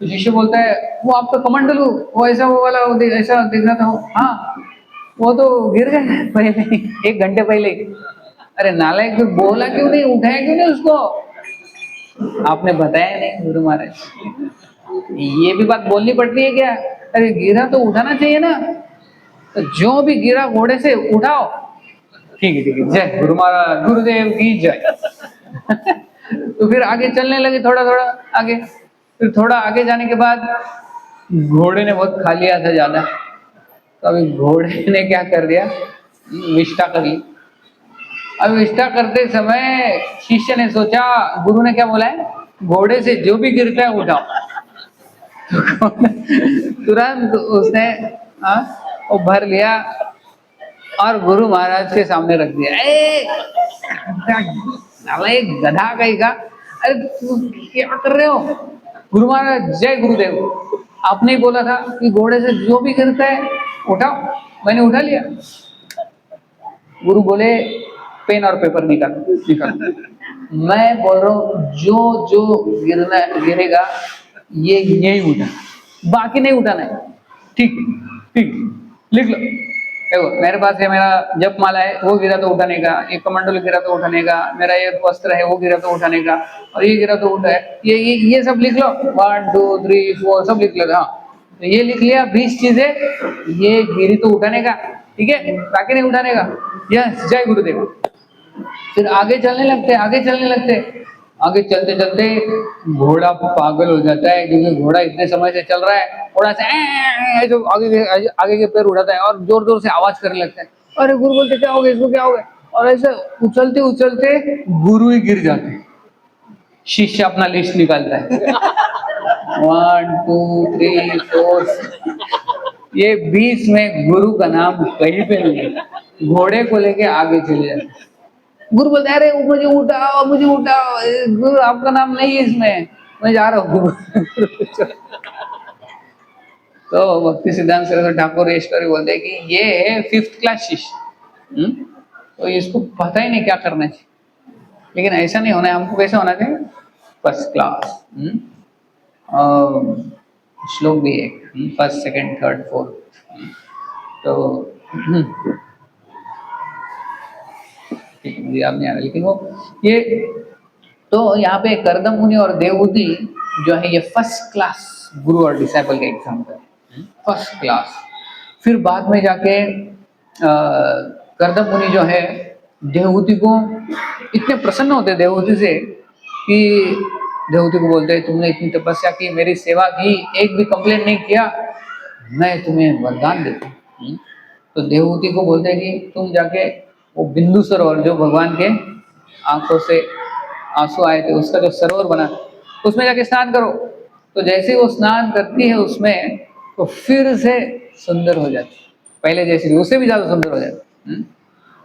तो शिष्य बोलता है वो आपका कमंडलू, वो ऐसा वो वाला ऐसा दिख रहा था, हाँ वो तो गिर गए पहले, 1 घंटे पहले। अरे नालायक, फिर बोला क्यों नहीं, उठाया क्यों नहीं उसको? आपने बताया नहीं गुरु महाराज, ये भी बात बोलनी पड़ती है क्या? अरे गिरा तो उठाना चाहिए ना, तो जो भी गिरा घोड़े से उठाओ। ठीक है ठीक है, जय गुरु महाराज, गुरुदेव की जय। तो फिर आगे चलने लगे, थोड़ा थोड़ा आगे। फिर थोड़ा आगे जाने के बाद घोड़े ने बहुत खा लिया था ज्यादा, तो अभी घोड़े ने क्या कर दिया, विष्ठा कर ली। अब विष्ठा करते समय शिष्य ने सोचा, गुरु ने क्या बोला है, घोड़े से जो भी गिरता है उठाओ। तुरंत उसने वो भर लिया और गुरु महाराज के सामने रख दिया। एक गधा कहीं का, अरे क्या कर रहे हो? गुरु महाराज जय गुरुदेव, आपने ही बोला था कि घोड़े से जो भी गिरता है उठाओ, मैंने उठा लिया। गुरु बोले पेन और पेपर निकाल। मैं बोल रहा हूँ जो जो गिरेगा ये यही उठा, बाकी नहीं उठाना है। ठीक ठीक, लिख लो। देखो मेरे पास है, मेरा जप माला है, वो गिरा तो उठाने का, एक कमंडल गिरा तो उठाने का, मेरा ये वस्त्र है वो गिरा तो उठाने का, और ये गिरा तो उठा है, ये सब लिख लो, 1 2 3 4 सब लिख लो। हाँ, तो ये लिख लिया 20 चीजें, ये गिरी तो उठाने का, ठीक है, बाकी नहीं उठाने का। यस, जय गुरुदेव। फिर आगे चलने लगते, आगे चलते चलते घोड़ा पागल हो जाता है, क्योंकि घोड़ा इतने समय से चल रहा है, थोड़ा सा जो आगे के पैर उठाता है और जोर जोर से आवाज करने लगता है। अरे गुरु बोलते क्या हो गया इसको, क्या हो गया? और ऐसे उछलते उछलते गुरु ही गिर जाते हैं। शिष्य अपना लिस्ट निकालता है, 1 2 3 4, ये 20 में गुरु का नाम कहीं पे नहीं है, घोड़े को लेके आगे चले जाते। गुरु बोलते अरे मुझे उठाओ, मुझे उठाओ, गुरु आपका नाम नहीं है इसमें, मैं जा रहा हूँ गुरु। तो भक्ति सिद्धांत सरस्वती ठाकुर ये स्टोरी बोलते हैं कि ये है 5th क्लास शिष्य। तो इसको पता ही नहीं क्या करना चाहिए, लेकिन ऐसा नहीं होना है, हमको कैसे होना चाहिए, 1st क्लास। श्लोक भी है 1st, 2nd, 3rd, 4th। तो मुझे याद नहीं आ रहा, लेकिन वो ये तो यहाँ पे करदम मुनि और देवहूति जो है ये 1st क्लास गुरु और डिसाइपल का एग्जाम्पल है, 1st क्लास। फिर बाद में जाके करदम मुनि जो है देवहूति को इतने प्रसन्न होते देवहूति से कि देवहूति को बोलते हैं तुमने इतनी तपस्या की, मेरी सेवा की, एक भी कंप्लेंट नहीं किया, मैं तुम्हें वरदान देता हूँ। तो देवहूति को बोलते हैं कि तुम जाके वो बिंदु सरोवर जो भगवान के आंखों से आंसू आए थे उसका जो सरोवर बना उसमें जाके स्नान करो। तो जैसे वो स्नान करती है उसमें तो फिर से सुंदर हो जाती, पहले जैसी थी उससे भी ज्यादा सुंदर हो जाती।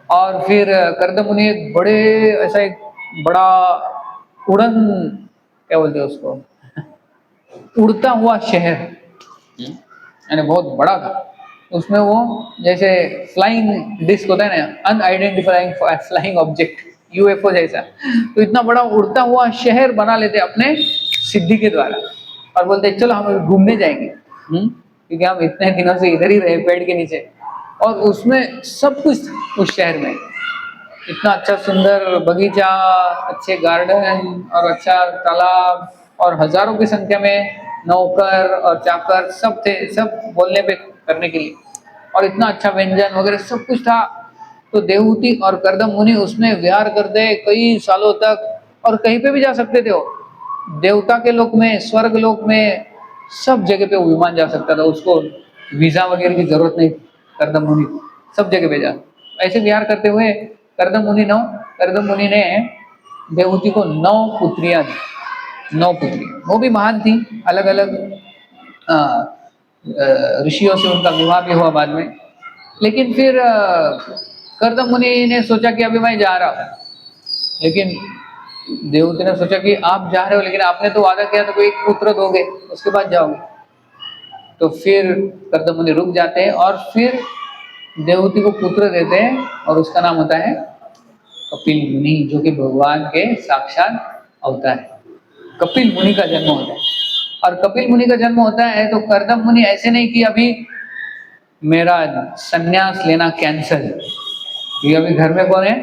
और फिर करदम मुनि एक बड़े ऐसा एक बड़ा उड़न क्या बोलते हैं उसको, उड़ता हुआ शहर, यानी बहुत बड़ा था, उसमें वो जैसे फ्लाइंग डिस्क होता है ना, अनआइडेंटिफाइंग फ्लाइंग ऑब्जेक्ट, यूएफओ जैसा, तो इतना बड़ा उड़ता हुआ शहर बना लेते अपने सिद्धि के द्वारा और बोलते चलो हम घूमने जाएंगे, क्योंकि हम इतने दिनों से इधर ही रहे पेड़ के नीचे। और उसमें सब कुछ उस शहर में इतना अच्छा सुंदर बगीचा, अच्छे गार्डन और अच्छा तालाब और हजारों की संख्या में नौकर और चाकर सब थे, सब बोलने पे करने के लिए, और इतना अच्छा व्यंजन वगैरह सब कुछ था। तो देवहूति और करदम मुनि उसमें विहार करते कई सालों तक, और कहीं पे भी जा सकते थे वो, देवता के लोक में, स्वर्ग लोक में, सब जगह पे वो विमान जा सकता था, उसको वीजा वगैरह की जरूरत नहीं थी। करदम मुनि सब जगह पे जा, ऐसे विहार करते हुए करदम मुनि ने देवहूति को 9 पुत्रियां दी, 9 पुत्रियां, वो भी महान थी, अलग अलग ऋषियों से उनका विवाह भी हुआ बाद में। लेकिन फिर करदम मुनि ने सोचा कि अभी मैं जा रहा हूँ, लेकिन देवहूति ने सोचा कि आप जा रहे हो लेकिन आपने तो वादा किया था कोई एक पुत्र दोगे उसके बाद जाओगे। तो फिर करदम मुनि रुक जाते हैं और फिर देवहूति को पुत्र देते हैं और उसका नाम होता है कपिल मुनि, जो कि भगवान के साक्षात अवतार है। कपिल मुनि का जन्म होता है, और कपिल मुनि का जन्म होता है तो करदम मुनि ऐसे नहीं कि अभी मेरा संन्यास लेना कैंसल, ये अभी घर में कौन है,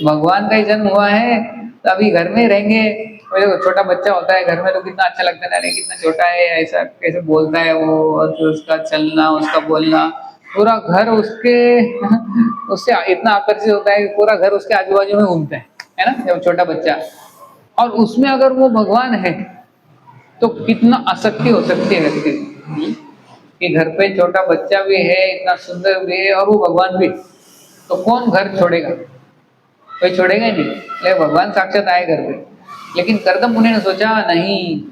भगवान का ही जन्म हुआ है तो अभी घर में ही रहेंगे। देखो छोटा बच्चा होता है घर में तो कितना अच्छा लगता है, अरे कितना छोटा है, ऐसा कैसे बोलता है वो, और फिर उसका चलना उसका बोलना, पूरा घर उसके उससे इतना आकर्षित होता है कि पूरा घर उसके आजू बाजू में घूमता है ना, जब छोटा बच्चा। और उसमें अगर वो भगवान है तो कितना आसक्ति हो सकती है व्यक्ति कि घर पे छोटा बच्चा भी है, इतना सुंदर भी है, और वो भगवान भी, तो कौन घर छोड़ेगा, कोई छोड़ेगा ही नहीं, ले भगवान साक्षात आए घर पे। लेकिन करदम मुनि ने सोचा नहीं,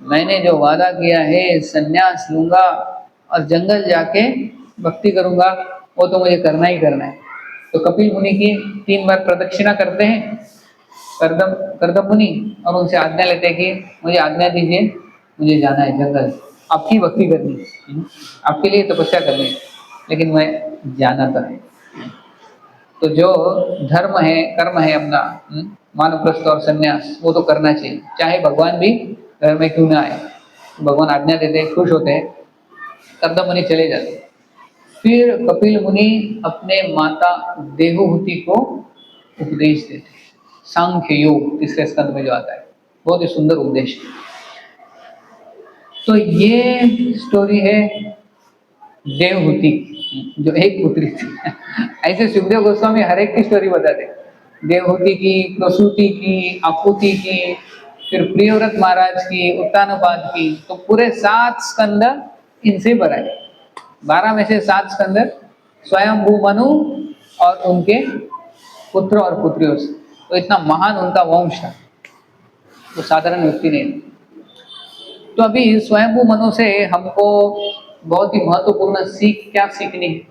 मैंने जो वादा किया है सन्यास लूंगा और जंगल जाके भक्ति करूंगा, वो तो मुझे करना ही करना है। तो कपिल मुनि की 3 बार प्रदक्षिणा करते हैं करदम मुनि, और उनसे आज्ञा लेते हैं कि मुझे आज्ञा दीजिए, मुझे जाना है जंगल, आपकी भक्ति करनी है, आपके लिए तपस्या करनी है, लेकिन मैं जाना तो है। तो जो धर्म है, कर्म है अपना, वानप्रस्थ और संन्यास, वो तो करना चाहिए, चाहे भगवान भी घर में क्यों ना आए, भगवान आज्ञा देते हैं, खुश होते हैं, करदम मुनि चले जाते हैं। फिर कपिल मुनि अपने माता देवहूति को उपदेश देते हैं, सांख्य योग 3रे स्कंद में जो आता है, बहुत ही सुंदर उपदेश। तो ये स्टोरी है देवहूति जो एक पुत्री थी। ऐसे सुखदेव गोस्वामी हर एक की स्टोरी बताते, देवहूति की, प्रसूति की, आकुति की, फिर प्रियव्रत महाराज की, उत्तानपाद की, तो पूरे 7 स्कंद इनसे भराए। 12 में से 7 स्कंद स्वयंभू मनु और उनके पुत्र और पुत्रियों से, तो इतना महान उनका वंश था, वो साधारण व्यक्ति नहीं। तो अभी स्वयंभू मनु से हमको बहुत ही महत्वपूर्ण सीख क्या सीखनी है,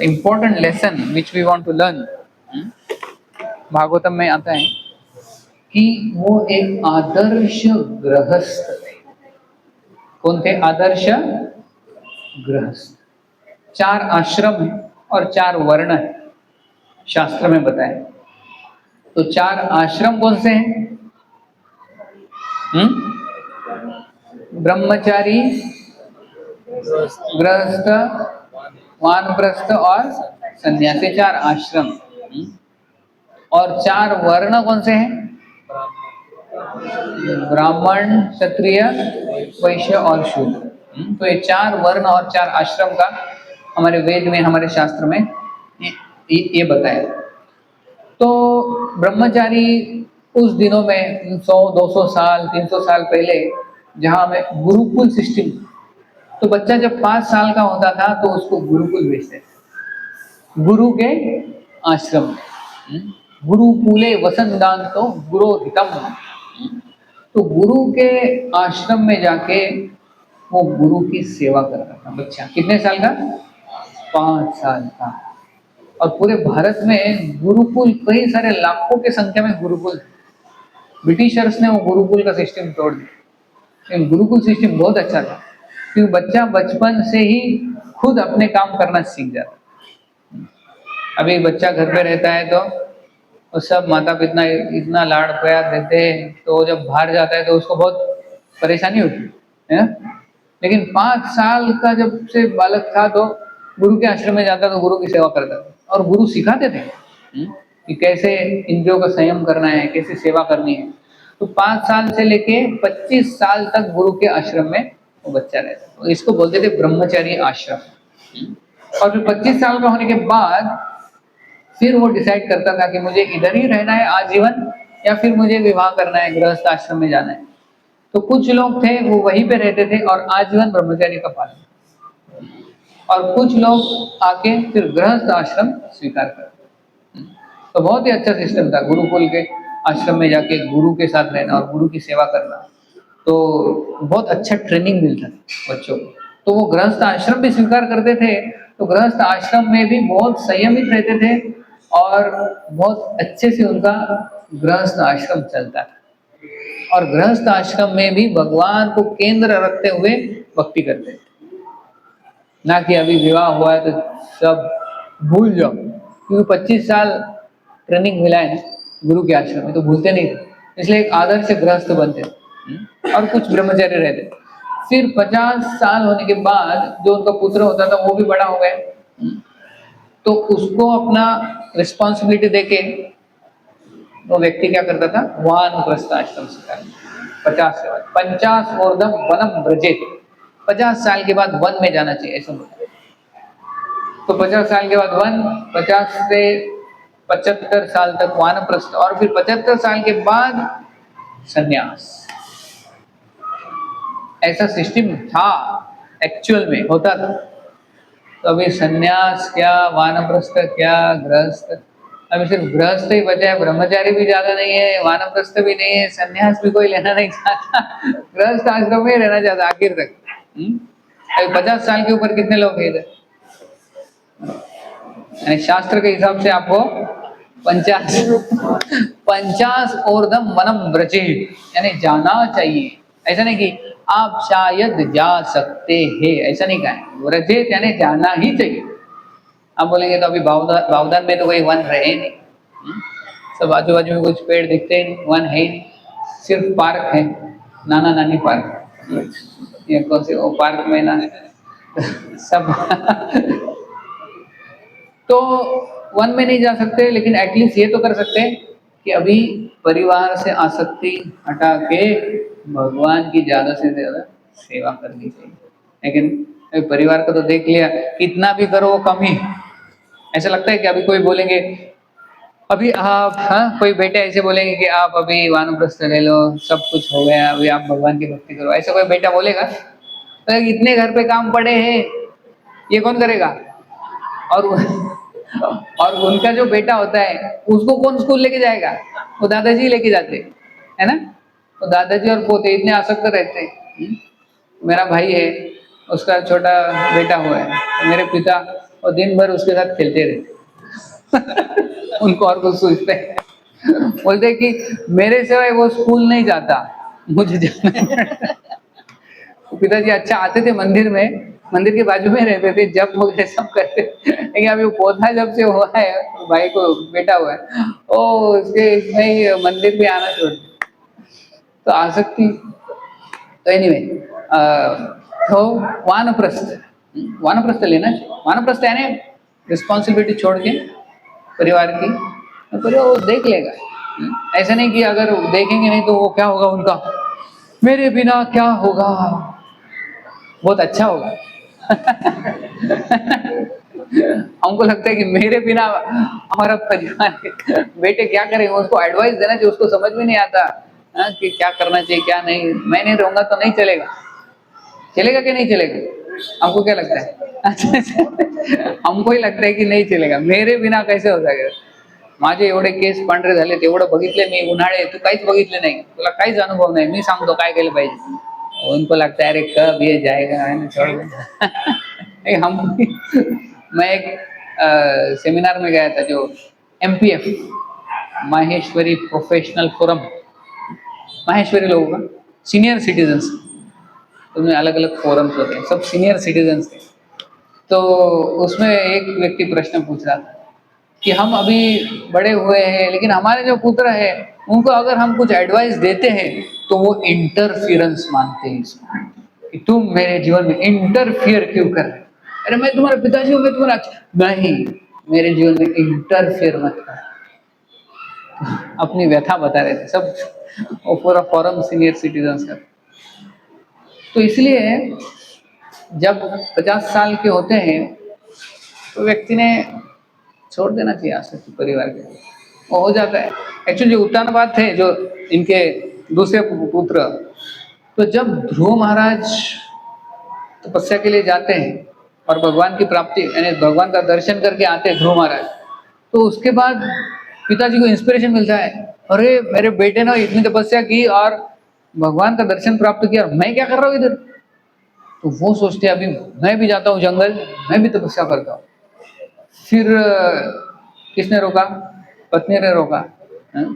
important lesson which we want to learn. Bhagavatam में आता है कि वो एक आदर्श गृहस्थ थे। कौन थे? आदर्श गृहस्थ। 4 आश्रम है और 4 वर्ण है, शास्त्र में बताया। तो 4 आश्रम कौन से हैं? ब्रह्मचारी, गृहस्थ, वानप्रस्थ और सन्यासी, 4 आश्रम। और 4 वर्ण कौन से हैं? ब्राह्मण, क्षत्रिय, वैश्य और शूद्र। तो ये 4 वर्ण और 4 आश्रम का हमारे वेद में, हमारे शास्त्र में ये बताया। तो ब्रह्मचारी उस दिनों में 100-200 साल, 300 साल पहले, जहाँ में गुरुकुल सिस्टम, तो बच्चा जब 5 साल का होता था तो उसको गुरुकुल भेजते थे, गुरु के आश्रम में। गुरुकुले वसंतांतो गुरोहितम। तो गुरु के आश्रम में जाके वो गुरु की सेवा करता था बच्चा। कितने साल का? 5 साल का। और पूरे भारत में गुरुकुल, कई सारे लाखों की संख्या में गुरुकुल। ब्रिटिशर्स ने वो गुरुकुल का सिस्टम तोड़ दिया। लेकिन गुरुकुल सिस्टम बहुत अच्छा था, क्योंकि बच्चा बचपन से ही खुद अपने काम करना सीख जाता। अभी बच्चा घर पे रहता है तो वो सब माता पिता इतना लाड़ प्यार देते हैं, तो वो जब बाहर जाता है तो उसको बहुत परेशानी होती है। लेकिन 5 साल का जब से बालक था तो गुरु के आश्रम में जाता तो गुरु की सेवा करता था, और गुरु सिखाते थे कि कैसे इंद्रियों का संयम करना है, कैसे सेवा करनी है। तो 5 साल से लेके 25 साल तक गुरु के आश्रम में वो बच्चा रहता, तो इसको बोलते थे ब्रह्मचारी आश्रम। और फिर 25 साल का होने के बाद फिर वो डिसाइड करता था कि मुझे इधर ही रहना है आजीवन, या फिर मुझे विवाह करना है, गृहस्थ आश्रम में जाना है। तो कुछ लोग थे वो वहीं पे रहते थे और आजीवन ब्रह्मचर्य का पालन, और कुछ लोग आके फिर गृहस्थ आश्रम स्वीकार करते। तो बहुत ही अच्छा सिस्टम था गुरुकुल के आश्रम में जाके गुरु के साथ रहना और गुरु की सेवा करना। तो बहुत अच्छा ट्रेनिंग मिलता था बच्चों को। तो वो गृहस्थ आश्रम भी स्वीकार करते थे। तो गृहस्थ आश्रम में भी बहुत संयमित रहते थे और बहुत अच्छे से उनका गृहस्थ आश्रम चलता था। और गृहस्थ आश्रम में भी भगवान को केंद्र रखते हुए भक्ति करते थे, ना कि अभी विवाह हुआ है तो सब भूल जाओ। क्योंकि 25 साल ट्रेनिंग मिला है गुरु के आश्रम में, तो भूलते नहीं थे, इसलिए एक आदर्श गृहस्थ बनते थे। और कुछ ब्रह्मचारी रहते। फिर 50 साल होने के बाद जो उनका पुत्र होता था वो भी बड़ा हो गया, तो उसको अपना रिस्पॉन्सिबिलिटी देके वो व्यक्ति क्या करता था? वानप्रस्थ आश्रम स्वीकार। 50 के बाद 50 ऊर्ध्वम वनम व्रजेत। 50 साल के बाद वन में जाना चाहिए, ऐसा बोलते हैं। तो 50 साल के बाद वन, 50 से 75 साल तक वानप्रस्थ, और फिर 75 साल के बाद संन्यास। ऐसा सिस्टम था, एक्चुअल में होता था। तो अभी संन्यास क्या, वानप्रस्थ क्या, गृहस्थ, अभी सिर्फ गृहस्थ ही बचा है। ब्रह्मचारी भी ज्यादा नहीं है, वानप्रस्थ भी नहीं है, संन्यास भी कोई लेना नहीं चाहता, गृहस्थ आश्रम में रहना चाहता आखिर तक। अभी 50 साल के ऊपर कितने लोग हैं इधर? यानी शास्त्र के हिसाब से आपको 50 ऊर्ध्वम वनम व्रजेत, यानी जाना चाहिए। ऐसा नहीं कि आप शायद जा सकते हैं, ऐसा नहीं कहा है। व्रजेत यानी जाना ही चाहिए। आप बोलेंगे तो अभी बावदान में तो कोई वन रहे नहीं, सब आजू बाजू में कुछ पेड़ दिखते ही नहीं, वन है ही नहीं, सिर्फ पार्क है, नाना नानी पार्क, ये कौन से वो पार्क में ना सब तो वन में नहीं जा सकते, लेकिन एटलीस्ट ये तो कर सकते हैं कि अभी परिवार से आसक्ति हटा के भगवान की ज्यादा से ज्यादा सेवा करनी चाहिए। लेकिन अभी परिवार को तो देख लिया, कितना भी करो वो कम ही। ऐसा लगता है कि अभी कोई बोलेंगे, अभी आप, हाँ, कोई बेटे ऐसे बोलेंगे कि आप अभी वानप्रस्थ ले लो, सब कुछ हो गया, अभी आप भगवान की भक्ति करो, ऐसा कोई बेटा बोलेगा? तो इतने घर पे काम पड़े हैं, ये कौन करेगा? और और उनका जो बेटा होता है उसको कौन स्कूल लेके जाएगा? वो दादाजी लेके जाते है ना। तो दादाजी और पोते इतने आसक्त रहते हैं। मेरा भाई है, उसका छोटा बेटा हुआ है, तो मेरे पिता और दिन भर उसके साथ खेलते रहते उनको और कुछ सोचते हैं बोलते कि मेरे सिवाय वो स्कूल नहीं जाता, मुझे जाना है। पिताजी अच्छा आते थे मंदिर में, मंदिर के बाजू में रहते थे, जब वगैरह सब करते, लेकिन अभी वो पौधा जब से हुआ है, भाई को बेटा हुआ है, ओ उसके इसमें ही मंदिर भी आना छोड़ दिया। तो आसक्ति, तो एनीवे, तो वानप्रस्थ, वानप्रस्थ लेना चाहिए। वानप्रस्थ है ना, रिस्पॉन्सिबिलिटी छोड़ के परिवार की, तो फिर वो देख लेगा। ऐसा नहीं कि अगर देखेंगे नहीं तो वो क्या होगा उनका, मेरे बिना क्या होगा, बहुत अच्छा होगा। हमको लगता है कि मेरे बिना हमारा परिवार बेटे क्या करेंगे, उसको एडवाइस देना चाहिए, उसको समझ में नहीं आता कि क्या करना चाहिए क्या नहीं। मैं नहीं रहूंगा तो नहीं चलेगा, चलेगा कि नहीं चलेगा, आपको क्या लगता है? हमको ही लगता है की नाही चलेगा, मेरे बिना कैसे हो सकेगा। माझे एवढे केस पांढरे झाले, एवढं बघितले मी उन्हाळे, तू काहीच बघितले नाही, तुला काहीच अनुभव नाही, मी सांगतो काय केलं पाहिजे। उनको लगता है अरे कब ये जाएगा, है ना, छोड़ दे। हम मैं एक सेमिनार में गया था, जो MPF, Maheshwari professional forum, Maheshwari लोगों का, सीनियर सिटीजन्स, उनमें अलग अलग फोरम्स होते हैं, सब सीनियर सिटीजन्स थे। तो उसमें एक व्यक्ति प्रश्न पूछ रहा था कि हम अभी बड़े हुए हैं, लेकिन हमारे जो पुत्र है उनको अगर हम कुछ एडवाइस देते हैं तो वो इंटरफियरेंस मानते हैं इसको, कि तुम मेरे जीवन में इंटरफियर क्यों कर रहे हो? अरे मैं तुम्हारे पिताजी हूँ, मैं तुम्हारा नहीं, मेरे जीवन में इंटरफियर मत कर। अपनी व्यथा बता रहे थे सब, और पूरा फॉरम सीनियर सिटीजन्स का। तो इसलिए जब 50 साल के होते हैं तो व्यक्ति ने छोड़ देना चाहिए आसक्ति परिवार के, वो हो जाता है। एक्चुअली जो उत्तानपाद थे, जो इनके दूसरे पुत्र, तो जब ध्रुव महाराज तपस्या के लिए जाते हैं और भगवान की प्राप्ति यानी भगवान का दर्शन करके आते हैं ध्रुव महाराज, तो उसके बाद पिताजी को इंस्पिरेशन मिलता है, अरे मेरे बेटे ने इतनी तपस्या की और भगवान का दर्शन प्राप्त किया, मैं क्या कर रहा हूँ इधर। तो वो सोचते हैं अभी मैं भी जाता हूँ जंगल, मैं भी तपस्या करता हूँ। फिर किसने रोका, पत्नी ने रोका, हैं?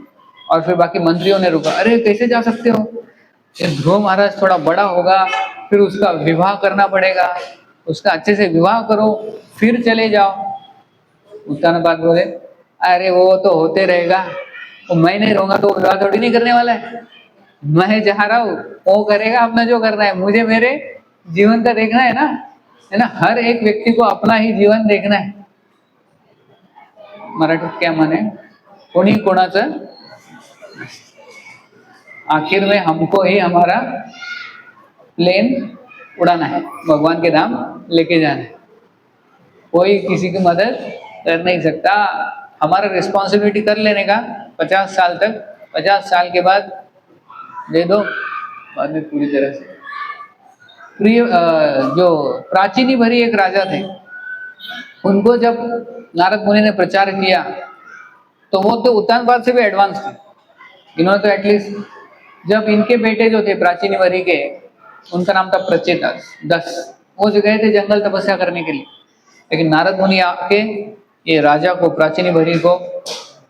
और फिर बाकी मंत्रियों ने रोका, अरे कैसे जा सकते हो, ये ध्रुव महाराज थोड़ा बड़ा होगा, फिर उसका विवाह करना पड़ेगा, उसका अच्छे से विवाह करो फिर चले जाओ। उत्तानपाद बोले, अरे वो तो होते रहेगा, वो मैं नहीं रहूंगा तो विवाह थोड़ी नहीं करने वाला है, मैं जहाँ रहा हूँ वो करेगा अपना जो करना है, मुझे मेरे जीवन का देखना है ना, हर एक व्यक्ति को अपना ही जीवन देखना है। मराठीत क्या म्हणे, कोणी कोणाचं, आखिर में हमको ही हमारा प्लेन उड़ाना है, भगवान के धाम लेके जाना है, कोई किसी की मदद कर नहीं सकता। हमारा रिस्पॉन्सिबिलिटी कर लेने का 50 साल तक, 50 साल के बाद दे दो, बाद में पूरी तरह से। प्रिय जो प्राचीनी भरी एक राजा थे, उनको जब नारद मुनि ने प्रचार किया तो वो तो उत्तानपाद से भी एडवांस थे। इन्होंने तो एटलीस्ट, जब इनके बेटे जो थे प्राचीन वरी के, उनका नाम था प्रचेतस, 10, वो जो गए थे जंगल तपस्या करने के लिए, लेकिन नारद मुनि आके ये राजा को, प्राचीन भरी को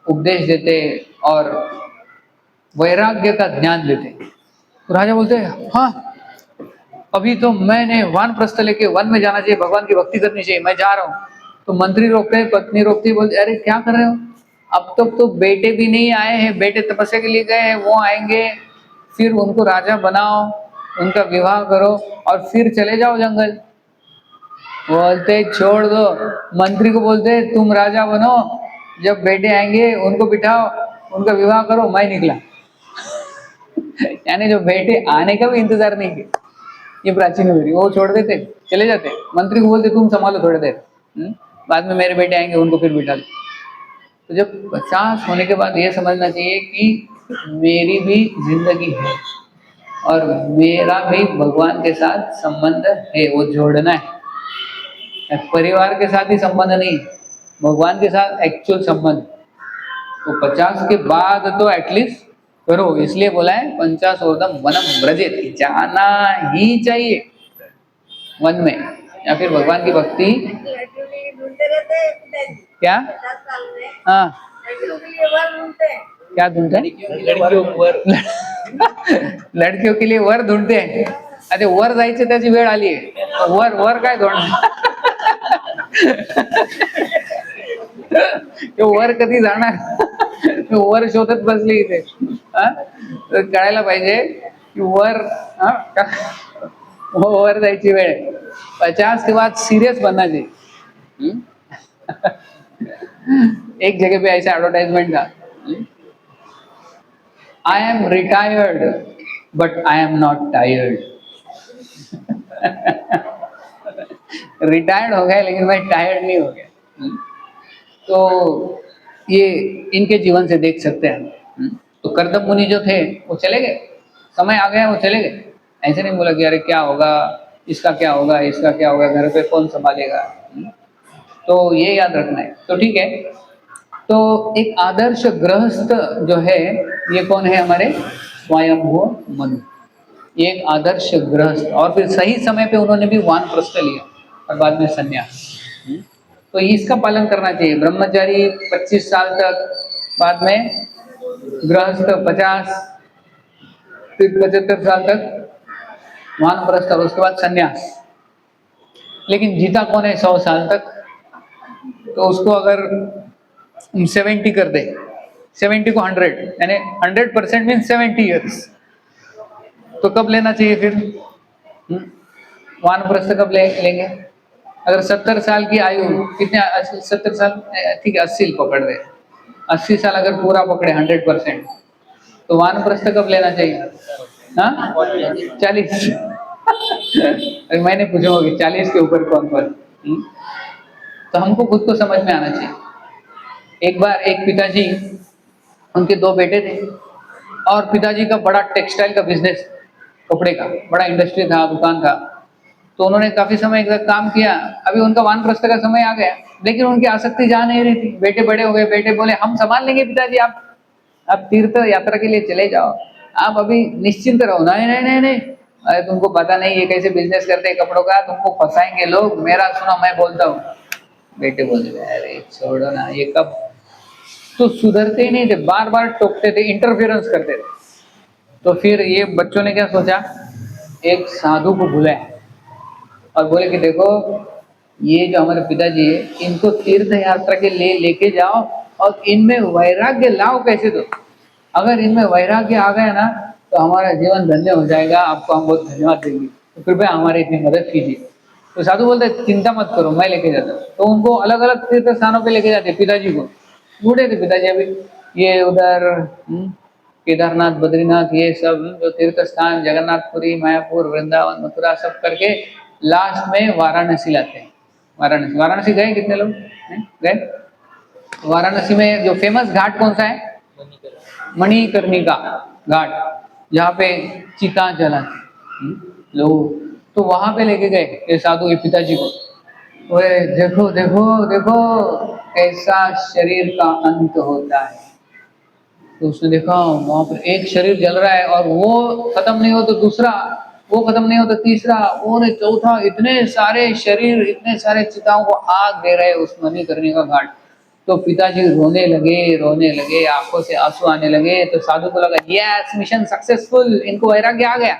उपदेश देते और वैराग्य का ज्ञान देते। तो राजा बोलते हैं हाँ, अभी तो मैंने वानप्रस्थ लेके वन में जाना चाहिए, भगवान की भक्ति करनी चाहिए, मैं जा रहा हूँ। तो मंत्री रोकते हैं, पत्नी रोकती है, बोलते अरे क्या कर रहे हो, अब तक तो बेटे भी नहीं आए हैं, बेटे तपस्या के लिए गए हैं, वो आएंगे, फिर उनको राजा बनाओ, उनका विवाह करो और फिर चले जाओ जंगल। बोलते छोड़ दो, मंत्री को बोलते तुम राजा बनो, जब बेटे आएंगे उनको बिठाओ, उनका विवाह करो, मैं निकला। यानी जो बेटे आने का भी इंतजार नहीं किया, ये प्राचीन नगरी, वो छोड़ देते चले जाते, मंत्री को बोलते तुम संभालो थोड़ी देर, बाद में मेरे बेटे आएंगे उनको फिर बिठा दो। तो जब 50 होने के बाद ये समझना चाहिए कि मेरी भी जिंदगी है और मेरा भी भगवान के साथ संबंध है, वो जोड़ना है, परिवार के साथ ही संबंध नहीं, भगवान के साथ एक्चुअल संबंध। तो 50 के बाद तो एटलीस्ट करो, इसलिए बोला है 50 वनम व्रजेत, जाना ही चाहिए वन में, या फिर भगवान की भक्ति। क्या, हाँ क्या ढूंढते हैं? लडकियों के लिए वर ढूंढते हैं. अरे वर जायची त्याची वेळ आली आहे. वर वर काय ढूंढणार? वर कधी जाणार? वर शोधत बसली इथे. तर कळायला पाहिजे की वर वर जायची वेळ आहे. 50 के बाद सीरियस बनना चाहिए. एक जगह पे ऐसा एडवर्टाइजमेंट था, I am retired but I am not tired. Retired हो गया लेकिन मैं टायर्ड नहीं हो गया. तो ये इनके जीवन से देख सकते हैं. तो कर्दम मुनि जो थे वो चले गए, समय आ गया वो चले गए. ऐसे नहीं बोला कि अरे क्या होगा, इसका क्या होगा, इसका क्या होगा, घर पे कौन संभालेगा. तो ये याद रखना है. तो ठीक है. तो एक आदर्श गृहस्थ जो है ये कौन है? हमारे स्वयंभू मनु. ये एक आदर्श गृहस्थ, और फिर सही समय पे उन्होंने भी वानप्रस्थ लिया और बाद में संन्यास. तो इसका पालन करना चाहिए. ब्रह्मचारी 25 साल तक, बाद में गृहस्थ 50, फिर 75 साल तक वानप्रस्थ और उसके बाद संन्यास. लेकिन जीता कौन है 100 साल तक? तो उसको अगर 70 कर दे, 70 को 100 यानी 100% मीन 70 ईयर्स, तो कब लेना चाहिए फिर? वानप्रस्थ कब लेंगे? अगर 70 साल की आयु, कितने 70 साल, ठीक है 80 पकड़ दे, 80 साल अगर पूरा पकड़े 100%, तो वानप्रस्थ कब लेना चाहिए? 40. मैंने पूछा होगा 40 के ऊपर कौन कौन. तो हमको खुद को समझ में आना चाहिए. एक बार एक पिताजी, उनके 2 बेटे थे और पिताजी का बड़ा टेक्सटाइल का बिजनेस, कपड़े का बड़ा इंडस्ट्री था, दुकान था. तो उन्होंने काफी समय तक काम किया. अभी उनका वानप्रस्थ का समय आ गया, लेकिन उनकी आसक्ति जा नहीं रही थी. बेटे बड़े हो गए. बेटे बोले हम संभाल लेंगे पिताजी, आप तीर्थ यात्रा के लिए चले जाओ, आप अभी निश्चिंत रहो. नहीं नहीं नहीं नहीं, अरे तुमको पता नहीं ये कैसे बिजनेस करते हैं कपड़ों का, तुमको फंसाएंगे लोग, मेरा सुनो मैं बोलता हूँ. बेटे बोले अरे छोड़ो ना, ये कब. तो सुधरते ही नहीं थे, बार बार टोकते थे, इंटरफेरेंस करते थे. तो फिर ये बच्चों ने क्या सोचा, एक साधु को बुलाया और बोले कि देखो ये जो हमारे पिताजी है, इनको तीर्थ यात्रा के लिए लेके जाओ और इनमें वैराग्य लाओ. कैसे? तो अगर इनमें वैराग्य आ गया ना तो हमारा जीवन धन्य हो जाएगा, आपको हम बहुत धन्यवाद देंगे, तो कृपया हमारी इतनी मदद कीजिए. तो साधु बोलते चिंता मत करो, मैं लेके जाता हूँ. तो उनको अलग अलग तीर्थ स्थानों पे लेके जाते. पिताजी को बूढ़े थे पिताजी, अभी ये उधर केदारनाथ, बद्रीनाथ, ये सब जो तीर्थ स्थान, जगन्नाथपुरी, मायापुर, वृंदावन, मथुरा, सब करके लास्ट में वाराणसी लाते हैं. वाराणसी गए कितने लोग गए? वाराणसी में जो फेमस घाट कौन सा है? मणिकर्णिका घाट, जहाँ पे चिता जलाते लोग. तो वहां पे लेके गए ये साधु ये पिताजी को. ओए देखो देखो देखो कैसा शरीर का अंत होता है. तो उसने देखा वहां पर एक शरीर जल रहा है और वो खत्म नहीं हो तो दूसरा, वो खत्म नहीं हो तो तीसरा, वो नहीं चौथा. इतने सारे शरीर, इतने सारे चिताओं को आग दे रहे उस मणिकर्णिका घाट. तो पिताजी रोने लगे, आंखों से आंसू आने लगे. तो साधु को लगा यस मिशन सक्सेसफुल, इनको वैराग्य आ गया.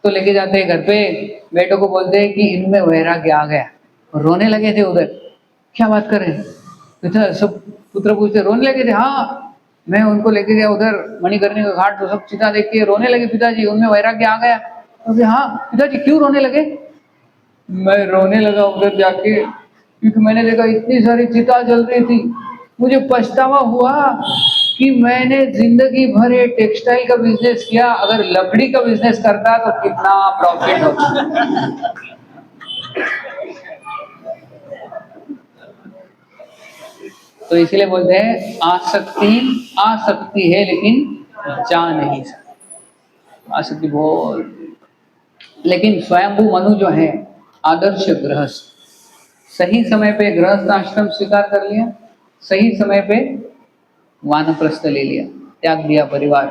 तो लेके जाते हैं घर पे, बेटों को बोलते हैं कि इनमें वैराग्य आ गया. रोने लगे थे उधर. क्या बात कर रहे हैं? पिता सब पुत्र पूछते, रोने लगे थे. हाँ मैं उनको लेके गया उधर मणिकर्णिका घाट, तो सब चिता देख के रोने लगे पिताजी, उनमें वैराग्य आ गया. तो हाँ पिताजी क्यों रोने लगे? मैं रोने लगा उधर जाके क्योंकि मैंने देखा इतनी सारी चिता जल रही थी. मुझे पछतावा हुआ कि मैंने जिंदगी भर ये टेक्सटाइल का बिजनेस किया, अगर लकड़ी का बिजनेस करता तो कितना प्रॉफिट होता. तो इसलिए बोलते हैं आसक्ति है लेकिन जा नहीं सकती. आसक्ति बहुत. लेकिन स्वयंभू मनु जो है आदर्श गृहस्थ, सही समय पे गृहस्थ आश्रम स्वीकार कर लिया, सही समय पे वानप्रस्थ ले लिया, त्याग दिया परिवार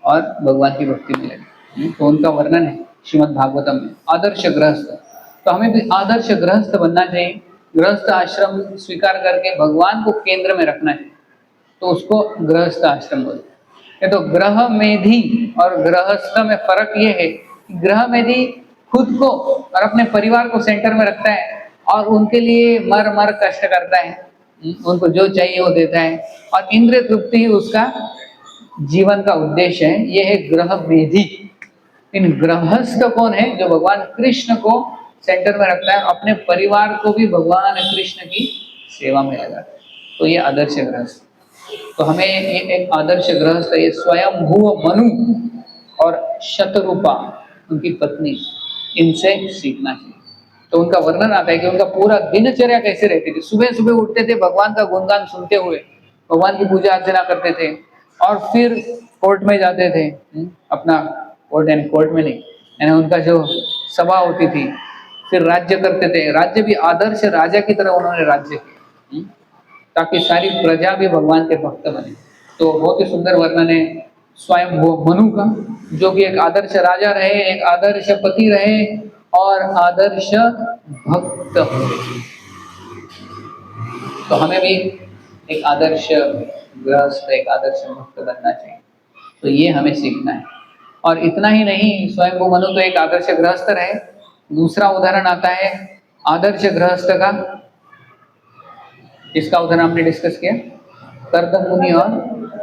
और भगवान की भक्ति में लगे. तो उनका वर्णन है श्रीमद् भागवतम में, आदर्श गृहस्थ. तो हमें भी आदर्श गृहस्थ बनना चाहिए, गृहस्थ आश्रम स्वीकार करके भगवान को केंद्र में रखना है. तो उसको गृहस्थ आश्रम बोलते हैं। ये तो ग्रह मेधी और गृहस्थ में फर्क ये है कि गृह मेधी खुद को और अपने परिवार को सेंटर में रखता है और उनके लिए मर मर कष्ट करता है, उनको जो चाहिए वो देता है और इंद्रिय तृप्ति ही उसका जीवन का उद्देश्य है। ये है ग्रह मेधी। इन गृहस्थ कौन है? जो भगवान कृष्ण को सेंटर में रखता है, अपने परिवार को भी भगवान कृष्ण की सेवा में लगाता है, तो ये आदर्श गृहस्थ। तो हमें ये एक आदर्श गृहस्थ, ये स्वयंभू मनु और शतरूपा उनकी पत्नी, इनसे सीखना चाहिए। तो उनका वर्णन आता है कि उनका पूरा दिनचर्या कैसे रहती थी। सुबह सुबह उठते थे, भगवान का गुणगान सुनते हुए भगवान की पूजा अर्चना करते थे और फिर कोर्ट में जाते थे, अपना कोर्ट एंड कोर्ट में नहीं, यानी उनका जो सभा होती थी, फिर राज्य करते थे। राज्य भी आदर्श राजा की तरह उन्होंने राज्य किया, ताकि सारी प्रजा भी भगवान के भक्त बने। तो बहुत ही सुंदर वर्णन है स्वयं वो मनु का, जो कि एक आदर्श राजा रहे, एक आदर्श पति रहे और आदर्श भक्त हो। तो हमें भी एक आदर्श गृहस्थ, एक आदर्श भक्त बनना चाहिए। तो ये हमें सीखना है। और इतना ही नहीं, स्वयं वो मनु तो एक आदर्श गृहस्थ रहे। दूसरा उदाहरण आता है आदर्श गृहस्थ का, इसका उदाहरण हमने डिस्कस किया, कर्दम मुनि और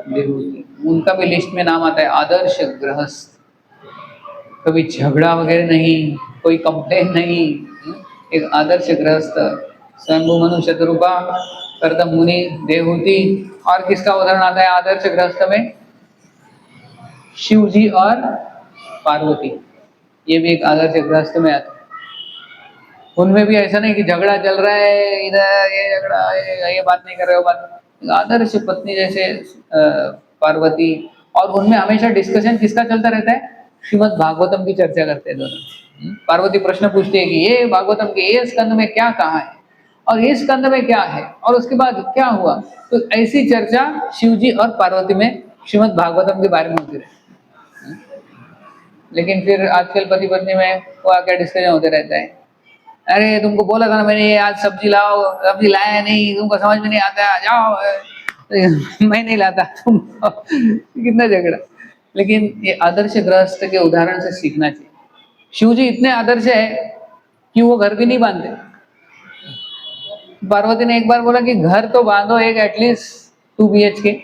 विभूति। उनका भी लिस्ट में नाम आता है आदर्श गृहस्थ। कभी झगड़ा वगैरह नहीं, कोई कंप्लेन नहीं, एक आदर्श गृहस्थ। स्वयंभू मनु, शतरूपा, कर्दम मुनि, देवहूति। और किसका उदाहरण आता है आदर्श गृहस्थ में? शिव जी और पार्वती, ये भी एक आदर्श गृहस्थ में आता है। उनमें भी ऐसा नहीं कि झगड़ा चल रहा है, इधर ये झगड़ा, ये बात नहीं कर रहे हो, बात। आदर्श पत्नी जैसे पार्वती, और उनमें हमेशा डिस्कशन किसका चलता रहता है? श्रीमद् भागवतम की चर्चा करते हैं दोनों। पार्वती प्रश्न पूछती है कि ये भागवतम के ये स्कंद में क्या कहा है और ये स्कंद में क्या है और उसके बाद क्या हुआ। तो ऐसी चर्चा शिवजी और पार्वती में श्रीमद् भागवतम के बारे में होती रहती है। लेकिन फिर आजकल पति पत्नी में वो क्या डिस्कशन होते रहता है, अरे तुमको बोला था ना मैंने, ये आज सब्जी लाओ, सब्जी लाया नहीं, तुमको समझ में नहीं आता, जाओ मैं नहीं लाता तुम कितना झगड़ा। लेकिन ये आदर्श गृहस्थ के उदाहरण से सीखना चाहिए। शिव जी इतने आदर्श है कि वो घर भी नहीं बांधते। पार्वती ने एक बार बोला कि घर तो बांधो एक एटलीस्ट 2 BHK,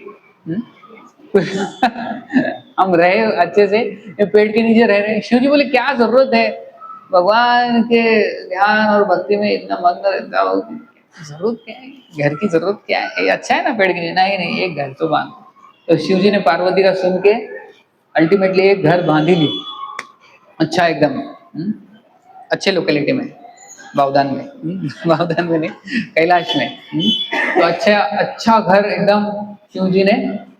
हम रहे अच्छे से, पेड़ के नीचे रह रहे हैं। शिव जी बोले क्या जरूरत है, भगवान के ध्यान और भक्ति में इतना मग्न रहता हो, जरूरत क्या है, घर की जरूरत क्या है, ये अच्छा है ना पेड़ के नीचे। नहीं एक घर तो बांध। तो शिव जी ने पार्वती का सुन के अल्टीमेटली एक घर बांध ही ली, अच्छा एकदम, अच्छे लोकेलिटी में, बावदान में, बावदान में नहीं, कैलाश में। तो अच्छा घर एकदम शिव जी ने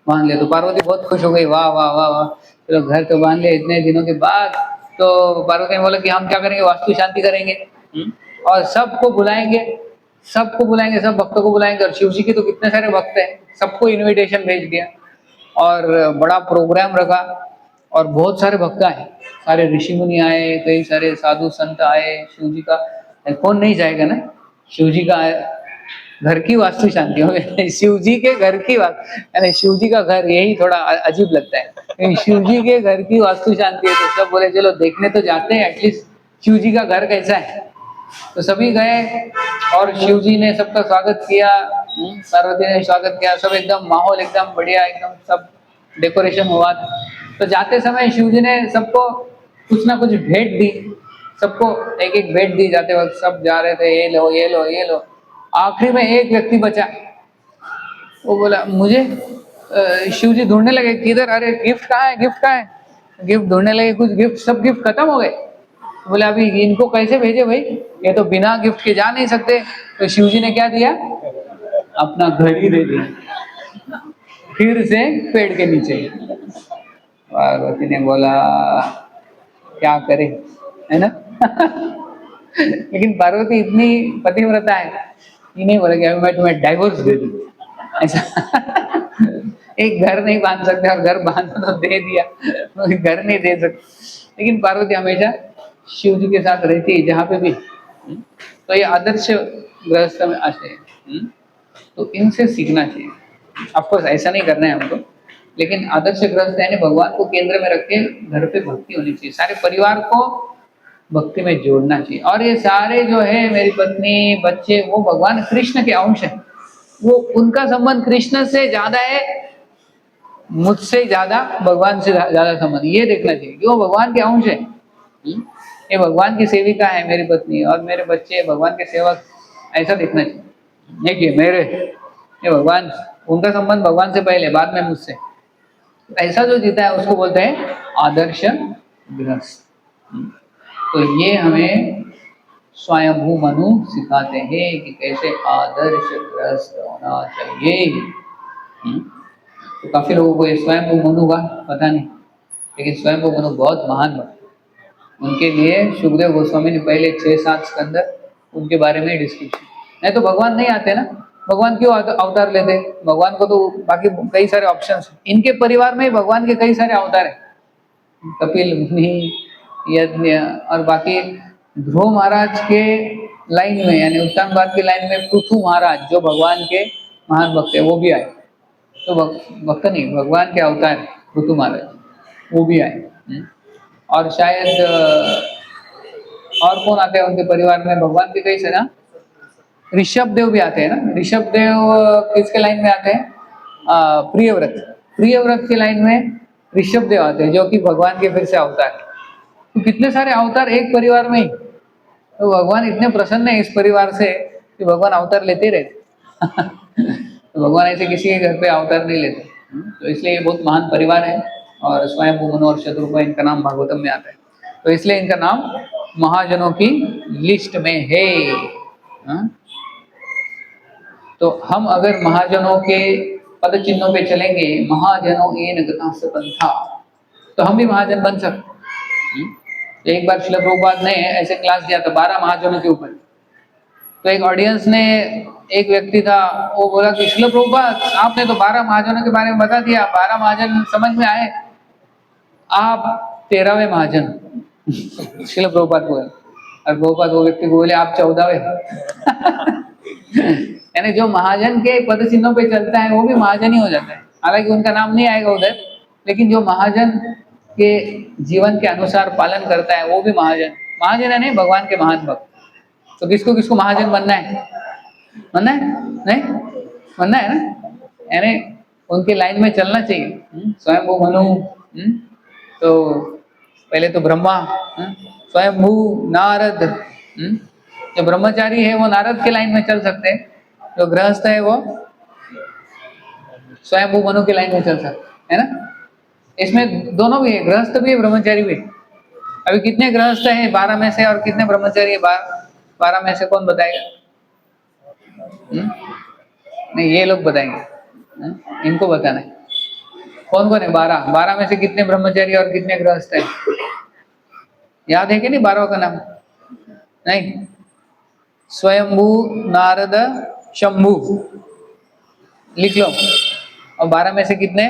बांध लिया। तो पार्वती बहुत खुश हो गई, वाह वाह वाह वाह, चलो घर तो बांध लिया इतने दिनों के बाद। तो पार्वती ने बोला कि हम क्या करेंगे, वास्तु शांति करेंगे और सबको बुलाएंगे, सब भक्तों को बुलाएंगे। और शिव जी के तो कितने सारे भक्त हैं, सबको इनविटेशन भेज दिया और बड़ा प्रोग्राम रखा और बहुत सारे भक्त आए, सारे ऋषि मुनि आए, कई सारे साधु संत आए। शिव जी का कौन नहीं जाएगा ना, शिव जी का घर की वास्तु शांति हो गई। शिव जी के घर की यानी शिव जी का घर, यही थोड़ा अजीब लगता है, लेकिन शिव जी के घर की वास्तु शांति है। तो सब बोले चलो देखने तो जाते हैं एटलीस्ट शिव जी का घर कैसा है। तो सभी गए और शिव जी ने सबका स्वागत किया, पार्वती ने स्वागत किया, सब एकदम माहौल एकदम बढ़िया, एकदम सब डेकोरेशन हुआ। तो जाते समय शिव जी ने सबको कुछ ना कुछ भेंट दी, सबको एक एक भेंट दी जाते वक्त। सब जा रहे थे, ये लो ये लो ये लो। आखिरी में एक व्यक्ति बचा, वो बोला मुझे, शिव जी ढूंढने लगे किधर, अरे गिफ्ट कहाँ है, गिफ्ट कहाँ है, गिफ्ट ढूंढने लगे, कुछ गिफ्ट, सब गिफ्ट खत्म हो गए। बोले अभी इनको कैसे भेजे भाई, ये तो बिना गिफ्ट के जा नहीं सकते। तो शिव जी ने क्या दिया, अपना घर ही दे दिया, फिर से पेड़ के नीचे। पार्वती ने बोला क्या करे, है ना। लेकिन पार्वती इतनी पतिव्रता है, ये नहीं बोला कि अभी मैं तुम्हें डाइवोर्स दे दूं, ऐसा। एक घर नहीं बांध सकते और घर बांधा तो दे दिया, घर नहीं दे सकते। लेकिन पार्वती हमेशा शिव जी के साथ रहती है जहाँ पे भी। तो ये आदर्श गृहस्थ में आते हैं, तो इनसे सीखना चाहिए। ऑफकोर्स ऐसा नहीं करना है हमको, लेकिन आदर्श गृहस्थ यानी भगवान को केंद्र में रख के घर पे भक्ति होनी चाहिए, सारे परिवार को भक्ति में जोड़ना चाहिए। और ये सारे जो है मेरी पत्नी बच्चे वो भगवान कृष्ण के अंश हैं, वो उनका संबंध कृष्ण से ज्यादा है, मुझसे ज्यादा भगवान से ज्यादा संबंध, ये देखना चाहिए कि वो भगवान के अंश है। ये भगवान की सेविका है मेरी पत्नी और मेरे बच्चे भगवान के सेवक, ऐसा देखना चाहिए। देखिए मेरे ये भगवान, उनका संबंध भगवान से पहले, बाद में मुझसे, ऐसा जो जीता है उसको बोलते हैं आदर्श गृहस्थ। तो ये हमें स्वयंभू मनु सिखाते हैं कि कैसे आदर्श गृहस्थ होना चाहिए। तो काफी लोगों को ये स्वयंभू मनु का पता नहीं, लेकिन स्वयंभू मनु बहुत महान भक्त, उनके लिए सुखदेव गोस्वामी ने पहले 6-7 स्कंद उनके बारे में डिस्कशन। नहीं तो भगवान नहीं आते ना, भगवान क्यों अवतार लेते? भगवान को तो बाकी कई सारे ऑप्शंस, इनके परिवार में भगवान के कई सारे अवतार हैं, कपिल मुनि, यज्ञ, और बाकी ध्रुव महाराज के लाइन में यानी उत्तानपाद की लाइन में पृथु महाराज जो भगवान के महान भक्त है वो भी आए। तो भक्त नहीं, भगवान के अवतार पृथु महाराज वो भी आए। और शायद और कौन आते हैं उनके परिवार में भगवान के कई सारे, ऋषभ देव भी आते हैं ना। ऋषभ देव किसके लाइन में आते हैं? प्रियव्रत, प्रियव्रत की लाइन में ऋषभ देव आते हैं जो कि भगवान के फिर से अवतार। तो कितने सारे अवतार एक परिवार में ही, तो भगवान इतने प्रसन्न है इस परिवार से कि भगवान अवतार लेते रहते। तो भगवान ऐसे किसी के घर पे अवतार नहीं लेते। तो इसलिए ये बहुत महान परिवार है, और स्वयं मनु और शत्रुघ्न इनका नाम भागवतम में आता है, तो इसलिए इनका नाम महाजनों की लिस्ट में है। तो हम अगर महाजनों के पद चिन्हों पे चलेंगे, महाजनों एन गतास पंथा, तो हम भी महाजन बन सकते। एक बार श्रील प्रभुपाद ने ऐसे क्लास दिया था 12 महाजनों के ऊपर। तो एक ऑडियंस ने, एक व्यक्ति था, वो बोला कि श्रील प्रभुपाद आपने तो 12 महाजनों के बारे में बता दिया, 12 महाजन समझ में आए, आप 13वें महाजन। श्रील प्रभुपाद बोले, और प्रभुपाद वो व्यक्ति को बोले आप 14वें। यानी जो महाजन के पद चिन्हों पे चलता है वो भी महाजन ही हो जाता है, हालांकि उनका नाम नहीं आएगा उधर, लेकिन जो महाजन के जीवन के अनुसार पालन करता है वो भी महाजन। महाजन है नहीं, भगवान के महान भक्त। तो किसको किसको महाजन बनना है? बनना है? नहीं बनना है ना, यानी उनके लाइन में चलना चाहिए। स्वयं मनु, तो पहले तो ब्रह्मा, स्वयंभू नारद, जो ब्रह्मचारी है वो नारद के लाइन में चल सकते हैं, जो गृहस्थ है वो स्वयंभू मनु के लाइन में चल सकते है ना। इसमें दोनों भी है, गृहस्थ भी है ब्रह्मचारी भी है। अभी कितने गृहस्थ हैं 12 में से और कितने ब्रह्मचारी है 12 में से, कौन बताएगा? नहीं ये लोग बताएंगे, इनको बताना है कौन कौन है 12 में से कितने ब्रह्मचारी और कितने गृहस्थ है? याद है कि नहीं 12 का नाम? नहीं, स्वयंभू नारद शंभू लिख लो। और 12 में से कितने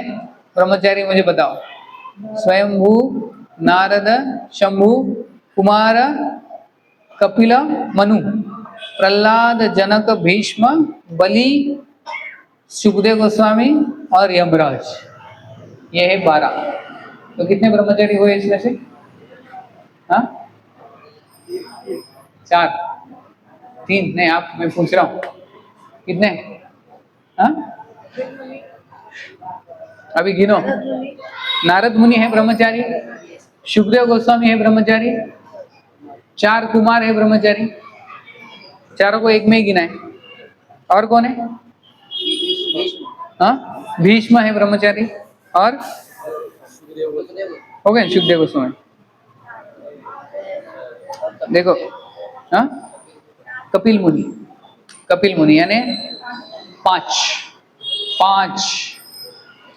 ब्रह्मचारी मुझे बताओ? स्वयंभू नारद शंभू कुमार कपिल मनु प्रहलाद जनक भीष्म बलि सुखदेव गोस्वामी और यमराज, ये है 12। तो कितने ब्रह्मचारी हुए इसमें से? हाँ 4, 3 नहीं, आप मैं पूछ रहा हूँ कितने? हाँ अभी गिनो। नारद मुनि है ब्रह्मचारी, सुखदेव गोस्वामी है ब्रह्मचारी, 4 कुमार है ब्रह्मचारी, चारों को एक में ही गिना है। और कौन है? हाँ भीष्म है ब्रह्मचारी, और हो गए सुखदेव गोस्वामी। देखो हाँ कपिल मुनि यानी 5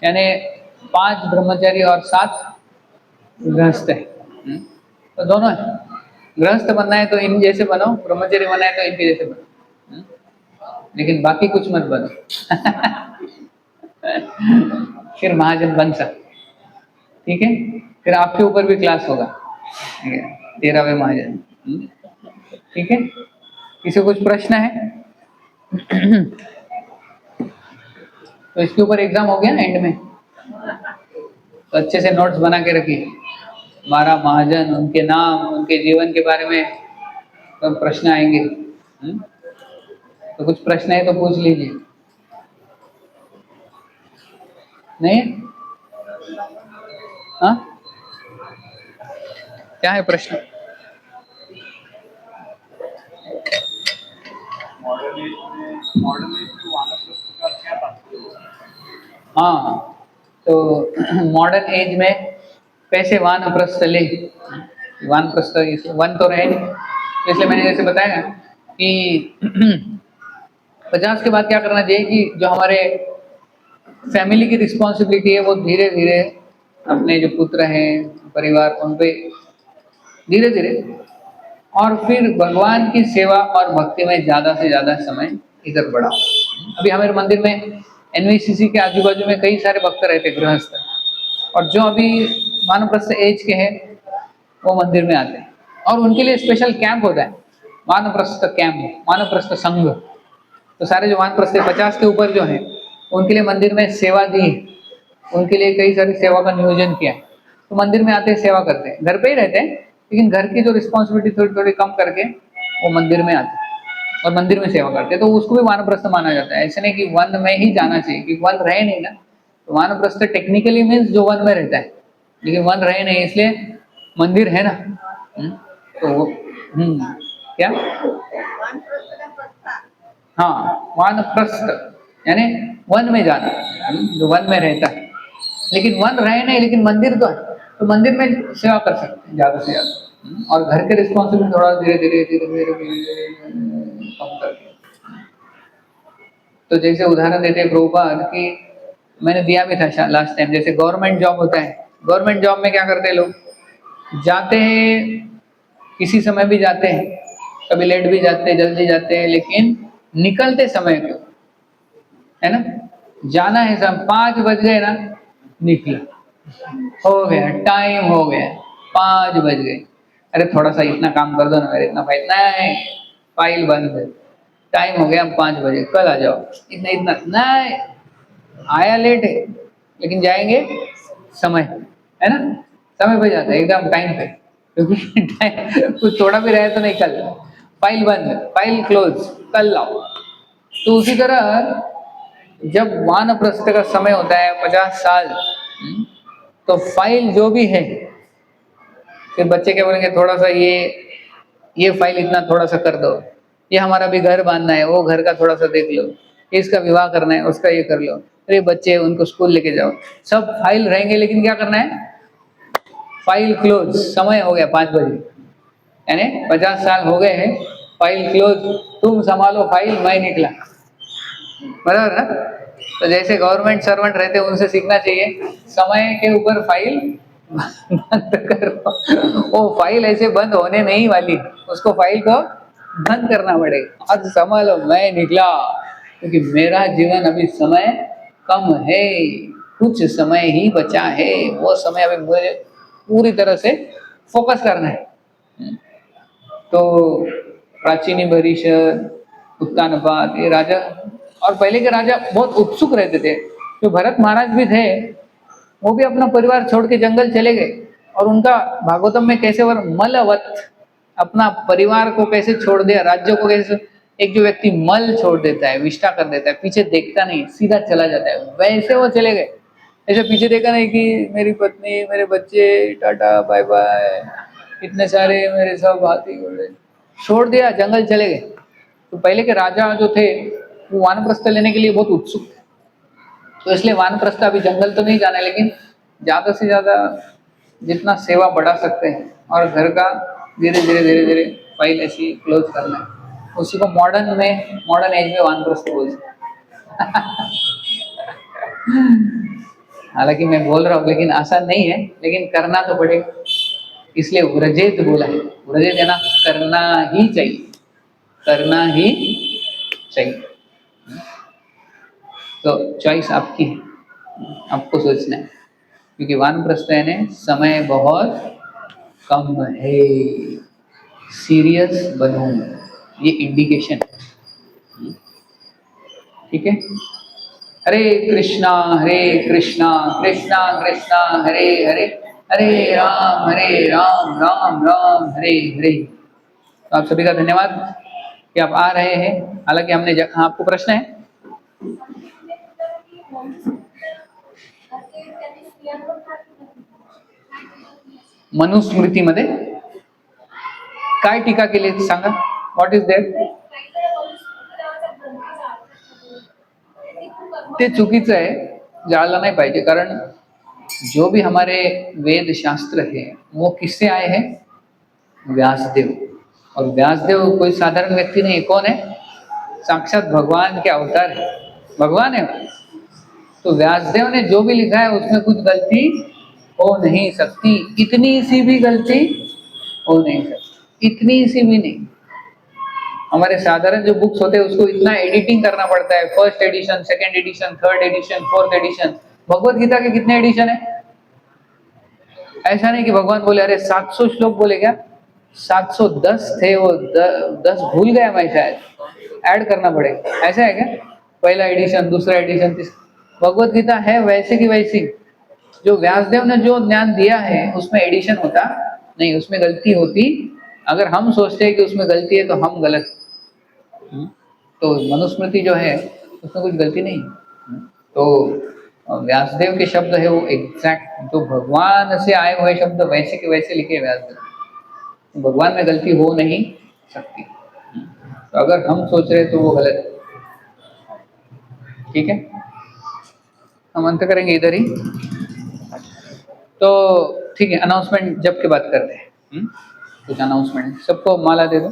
यानी 5 ब्रह्मचारी और 7 गृहस्थ है। तो दोनों है, गृहस्थ बनना है तो इन जैसे बनो, ब्रह्मचारी बनना है तो इनके जैसे बनो, लेकिन बाकी कुछ मत बनो। फिर महाजन बन सकते, ठीक है। फिर आपके ऊपर भी क्लास होगा, 13वें महाजन, ठीक है। किसी को कुछ प्रश्न है? तो इसके ऊपर एग्जाम हो गया ना एंड में, तो अच्छे से नोट्स बना के रखिए। मारा महाजन, उनके नाम, उनके जीवन के बारे में तो प्रश्न आएंगे। तो कुछ प्रश्न है तो पूछ लीजिए। नहीं? हाँ, क्या है प्रश्न? मॉडर्न एज में वानप्रस्थ का क्या तात्पर्य है? हाँ, तो मॉडर्न एज में कैसे वानप्रस्थ ले, वानप्रस्थ वन तो रहे नहीं, तो इसलिए मैंने जैसे बताया कि 50 के बाद क्या करना चाहिए कि जो हमारे फैमिली की रिस्पॉन्सिबिलिटी है वो धीरे धीरे अपने जो पुत्र हैं, परिवार, उन पे धीरे धीरे, और फिर भगवान की सेवा और भक्ति में ज़्यादा से ज़्यादा समय इधर बढ़ाओ। अभी हमारे मंदिर में एनवीसीसी के आजू बाजू में कई सारे भक्त रहते, गृहस्थ, और जो अभी वानप्रस्थ एज के हैं वो मंदिर में आते हैं, और उनके लिए स्पेशल कैंप होता है, वानप्रस्थ कैंप, वानप्रस्थ संघ। तो सारे जो वानप्रस्थ 50 के ऊपर जो हैं उनके लिए मंदिर में सेवा दी, उनके लिए कई सारी सेवा का नियोजन किया है। तो मंदिर में आते हैं, सेवा करते हैं, घर पे ही रहते हैं, लेकिन घर की जो रिस्पॉन्सिबिलिटी थोड़ी थोड़ी कम करके वो मंदिर में आते हैं और मंदिर में सेवा करते हैं। तो उसको भी वानप्रस्थ माना जाता है। ऐसे नहीं कि वन में ही जाना चाहिए, क्योंकि वन रहे नहीं ना, तो वानप्रस्थ टेक्निकली मीन्स जो वन में रहता है, लेकिन वन रहे नहीं, इसलिए मंदिर है ना। तो वो क्या, हाँ, वानप्रस्थ यानी वन में जाना, जो वन में रहता है, लेकिन वन रहे नहीं, लेकिन मंदिर तो है, तो मंदिर में सेवा कर सकते हैं ज़्यादा से ज़्यादा, और घर के रिस्पॉन्सिबिलिटी थोड़ा धीरे धीरे धीरे धीरे धीरे कम करके। तो जैसे उदाहरण देते हैं प्रभुपाद कि मैंने दिया भी था लास्ट टाइम, जैसे गवर्नमेंट जॉब होता है, गवर्नमेंट जॉब में क्या करते हैं लोग, जाते हैं किसी समय भी जाते हैं, कभी लेट भी जाते हैं, जल्दी जाते हैं, लेकिन निकलते समय को, है ना, जाना है सब 5 बज गए ना, निकला, हो गया, टाइम हो गया, 5 बज गए, अरे थोड़ा सा इतना काम कर दो ना मेरे, इतना फाइल नहीं, फाइल बंद है, टाइम हो गया, 5 बजे, कल आ जाओ, इतना इतना नहीं, आया लेट है, लेकिन जाएंगे समय, है ना, समय पे जाते हैं एकदम टाइम पे, क्योंकि टाइम कुछ थोड़ा भी रहे तो नहीं, कल फाइल बंद, फाइल क्लोज, कल लाओ। तो उसी तरह जब वानप्रस्थ का समय होता है 50 साल, तो फाइल जो भी है, फिर बच्चे क्या बोलेंगे, थोड़ा सा ये फाइल इतना थोड़ा सा कर दो, ये हमारा भी घर बांधना है, वो घर का थोड़ा सा देख लो, इसका विवाह करना है, उसका ये कर लो, अरे बच्चे उनको स्कूल लेके जाओ, सब फाइल रहेंगे, लेकिन क्या करना है, फाइल क्लोज, समय हो गया 5 बजे, यानी 50 साल हो गए हैं, फाइल क्लोज, तुम संभालो फाइल, मैं निकला, बराबर ना। तो जैसे गवर्नमेंट सर्वेंट रहते हैं उनसे सीखना चाहिए, समय के ऊपर फाइल बंद करो, वो फाइल ऐसे बंद होने नहीं वाली, उसको फाइल को बंद करना पड़ेगा, आज संभालो, मैं निकला, क्योंकि मेरा जीवन अभी समय कम है, कुछ समय ही बचा है, वो समय अभी मुझे पूरी तरह से फोकस करना है। तो प्राचीनी भरीषद, उत्तानपाद, ये राजा, और पहले के राजा बहुत उत्सुक रहते थे। जो भरत महाराज भी थे, वो भी अपना परिवार छोड़ के जंगल चले गए, और उनका भागवतम में कैसे वर मलवत, अपना परिवार को कैसे छोड़ दिया, राज्य को कैसे, एक जो व्यक्ति मल छोड़ देता है, विष्ठा कर देता है, पीछे देखता नहीं, सीधा चला जाता है, वैसे वो चले गए, ऐसे पीछे देखा नहीं कि मेरी पत्नी, मेरे बच्चे, टाटा बाय बाय, इतने सारे मेरे सब हाथी घोड़े, छोड़ दिया, जंगल चले गए। तो पहले के राजा जो थे वो वानप्रस्थ लेने के लिए बहुत उत्सुक थे, तो इसलिए वानप्रस्थ अभी जंगल तो नहीं जाना है, लेकिन ज़्यादा से ज़्यादा जितना सेवा बढ़ा सकते हैं, और घर का धीरे धीरे धीरे धीरे फाइल ऐसी क्लोज करना है, उसी को मॉडर्न में, मॉडर्न एज में वानप्रस्थ बोल सकते हालांकि मैं बोल रहा हूँ, लेकिन आसान नहीं है, लेकिन करना तो पड़ेगा, इसलिए व्रजेत बोला है, व्रजेत है ना, करना ही चाहिए, करना ही चाहिए। तो चॉइस आपकी है, आपको सोचना है, क्योंकि वानप्रस्थ ने समय बहुत कम है, सीरियस बनो, ये इंडिकेशन, ठीक है। हरे कृष्णा कृष्णा कृष्णा कृष्णा हरे हरे, हरे राम राम राम हरे हरे। तो आप सभी का धन्यवाद कि आप आ रहे हैं। हालांकि हमने हाँ, आपको प्रश्न है? मनुस्मृतीमध्ये काय टीका केली सांगा, व्हॉट इज देअर? ते चुकीचं आहे, जाळलं नाही पाहिजे, कारण जो भी हमारे वेद शास्त्र है वो किससे आए हैं? व्यासदेव। और व्यासदेव कोई साधारण व्यक्ति नहीं, कौन है? साक्षात भगवान के अवतार है, भगवान है। तो व्यासदेव ने जो भी लिखा है उसमें कुछ गलती हो नहीं सकती, इतनी सी भी गलती हो नहीं सकती, इतनी सी भी नहीं। हमारे साधारण जो बुक्स होते हैं उसको इतना एडिटिंग करना पड़ता है, first edition, second edition, third edition, fourth edition. Bhagavad Gita के कितने एडिशन है? ऐसा नहीं कि भगवान बोले अरे 700 श्लोक बोले क्या, 710 थे, वो 10 भूल गया मैं शायद, ऐड करना पड़ेगा, ऐसा है क्या? पहला एडिशन, दूसरा एडिशन, तीसरा। भगवत गीता है वैसे की वैसी। जो व्यासदेव ने जो ज्ञान दिया है उसमें एडिशन होता नहीं, उसमें गलती होती। अगर हम सोचते हैं कि उसमें गलती है तो हम गलत। तो मनुस्मृति जो है उसमें कुछ गलती नहीं। तो व्यासदेव के शब्द है वो एग्जैक्ट, जो भगवान से आए हुए शब्द वैसे के वैसे लिखे व्यासदेव, तो भगवान में गलती हो नहीं सकती। तो अगर हम सोच रहे तो वो गलत है। ठीक है, हम अंत करेंगे इधर ही। तो ठीक है, अनाउंसमेंट जब के बात करते हैं। कुछ अनाउंसमेंट, सबको माला दे दो।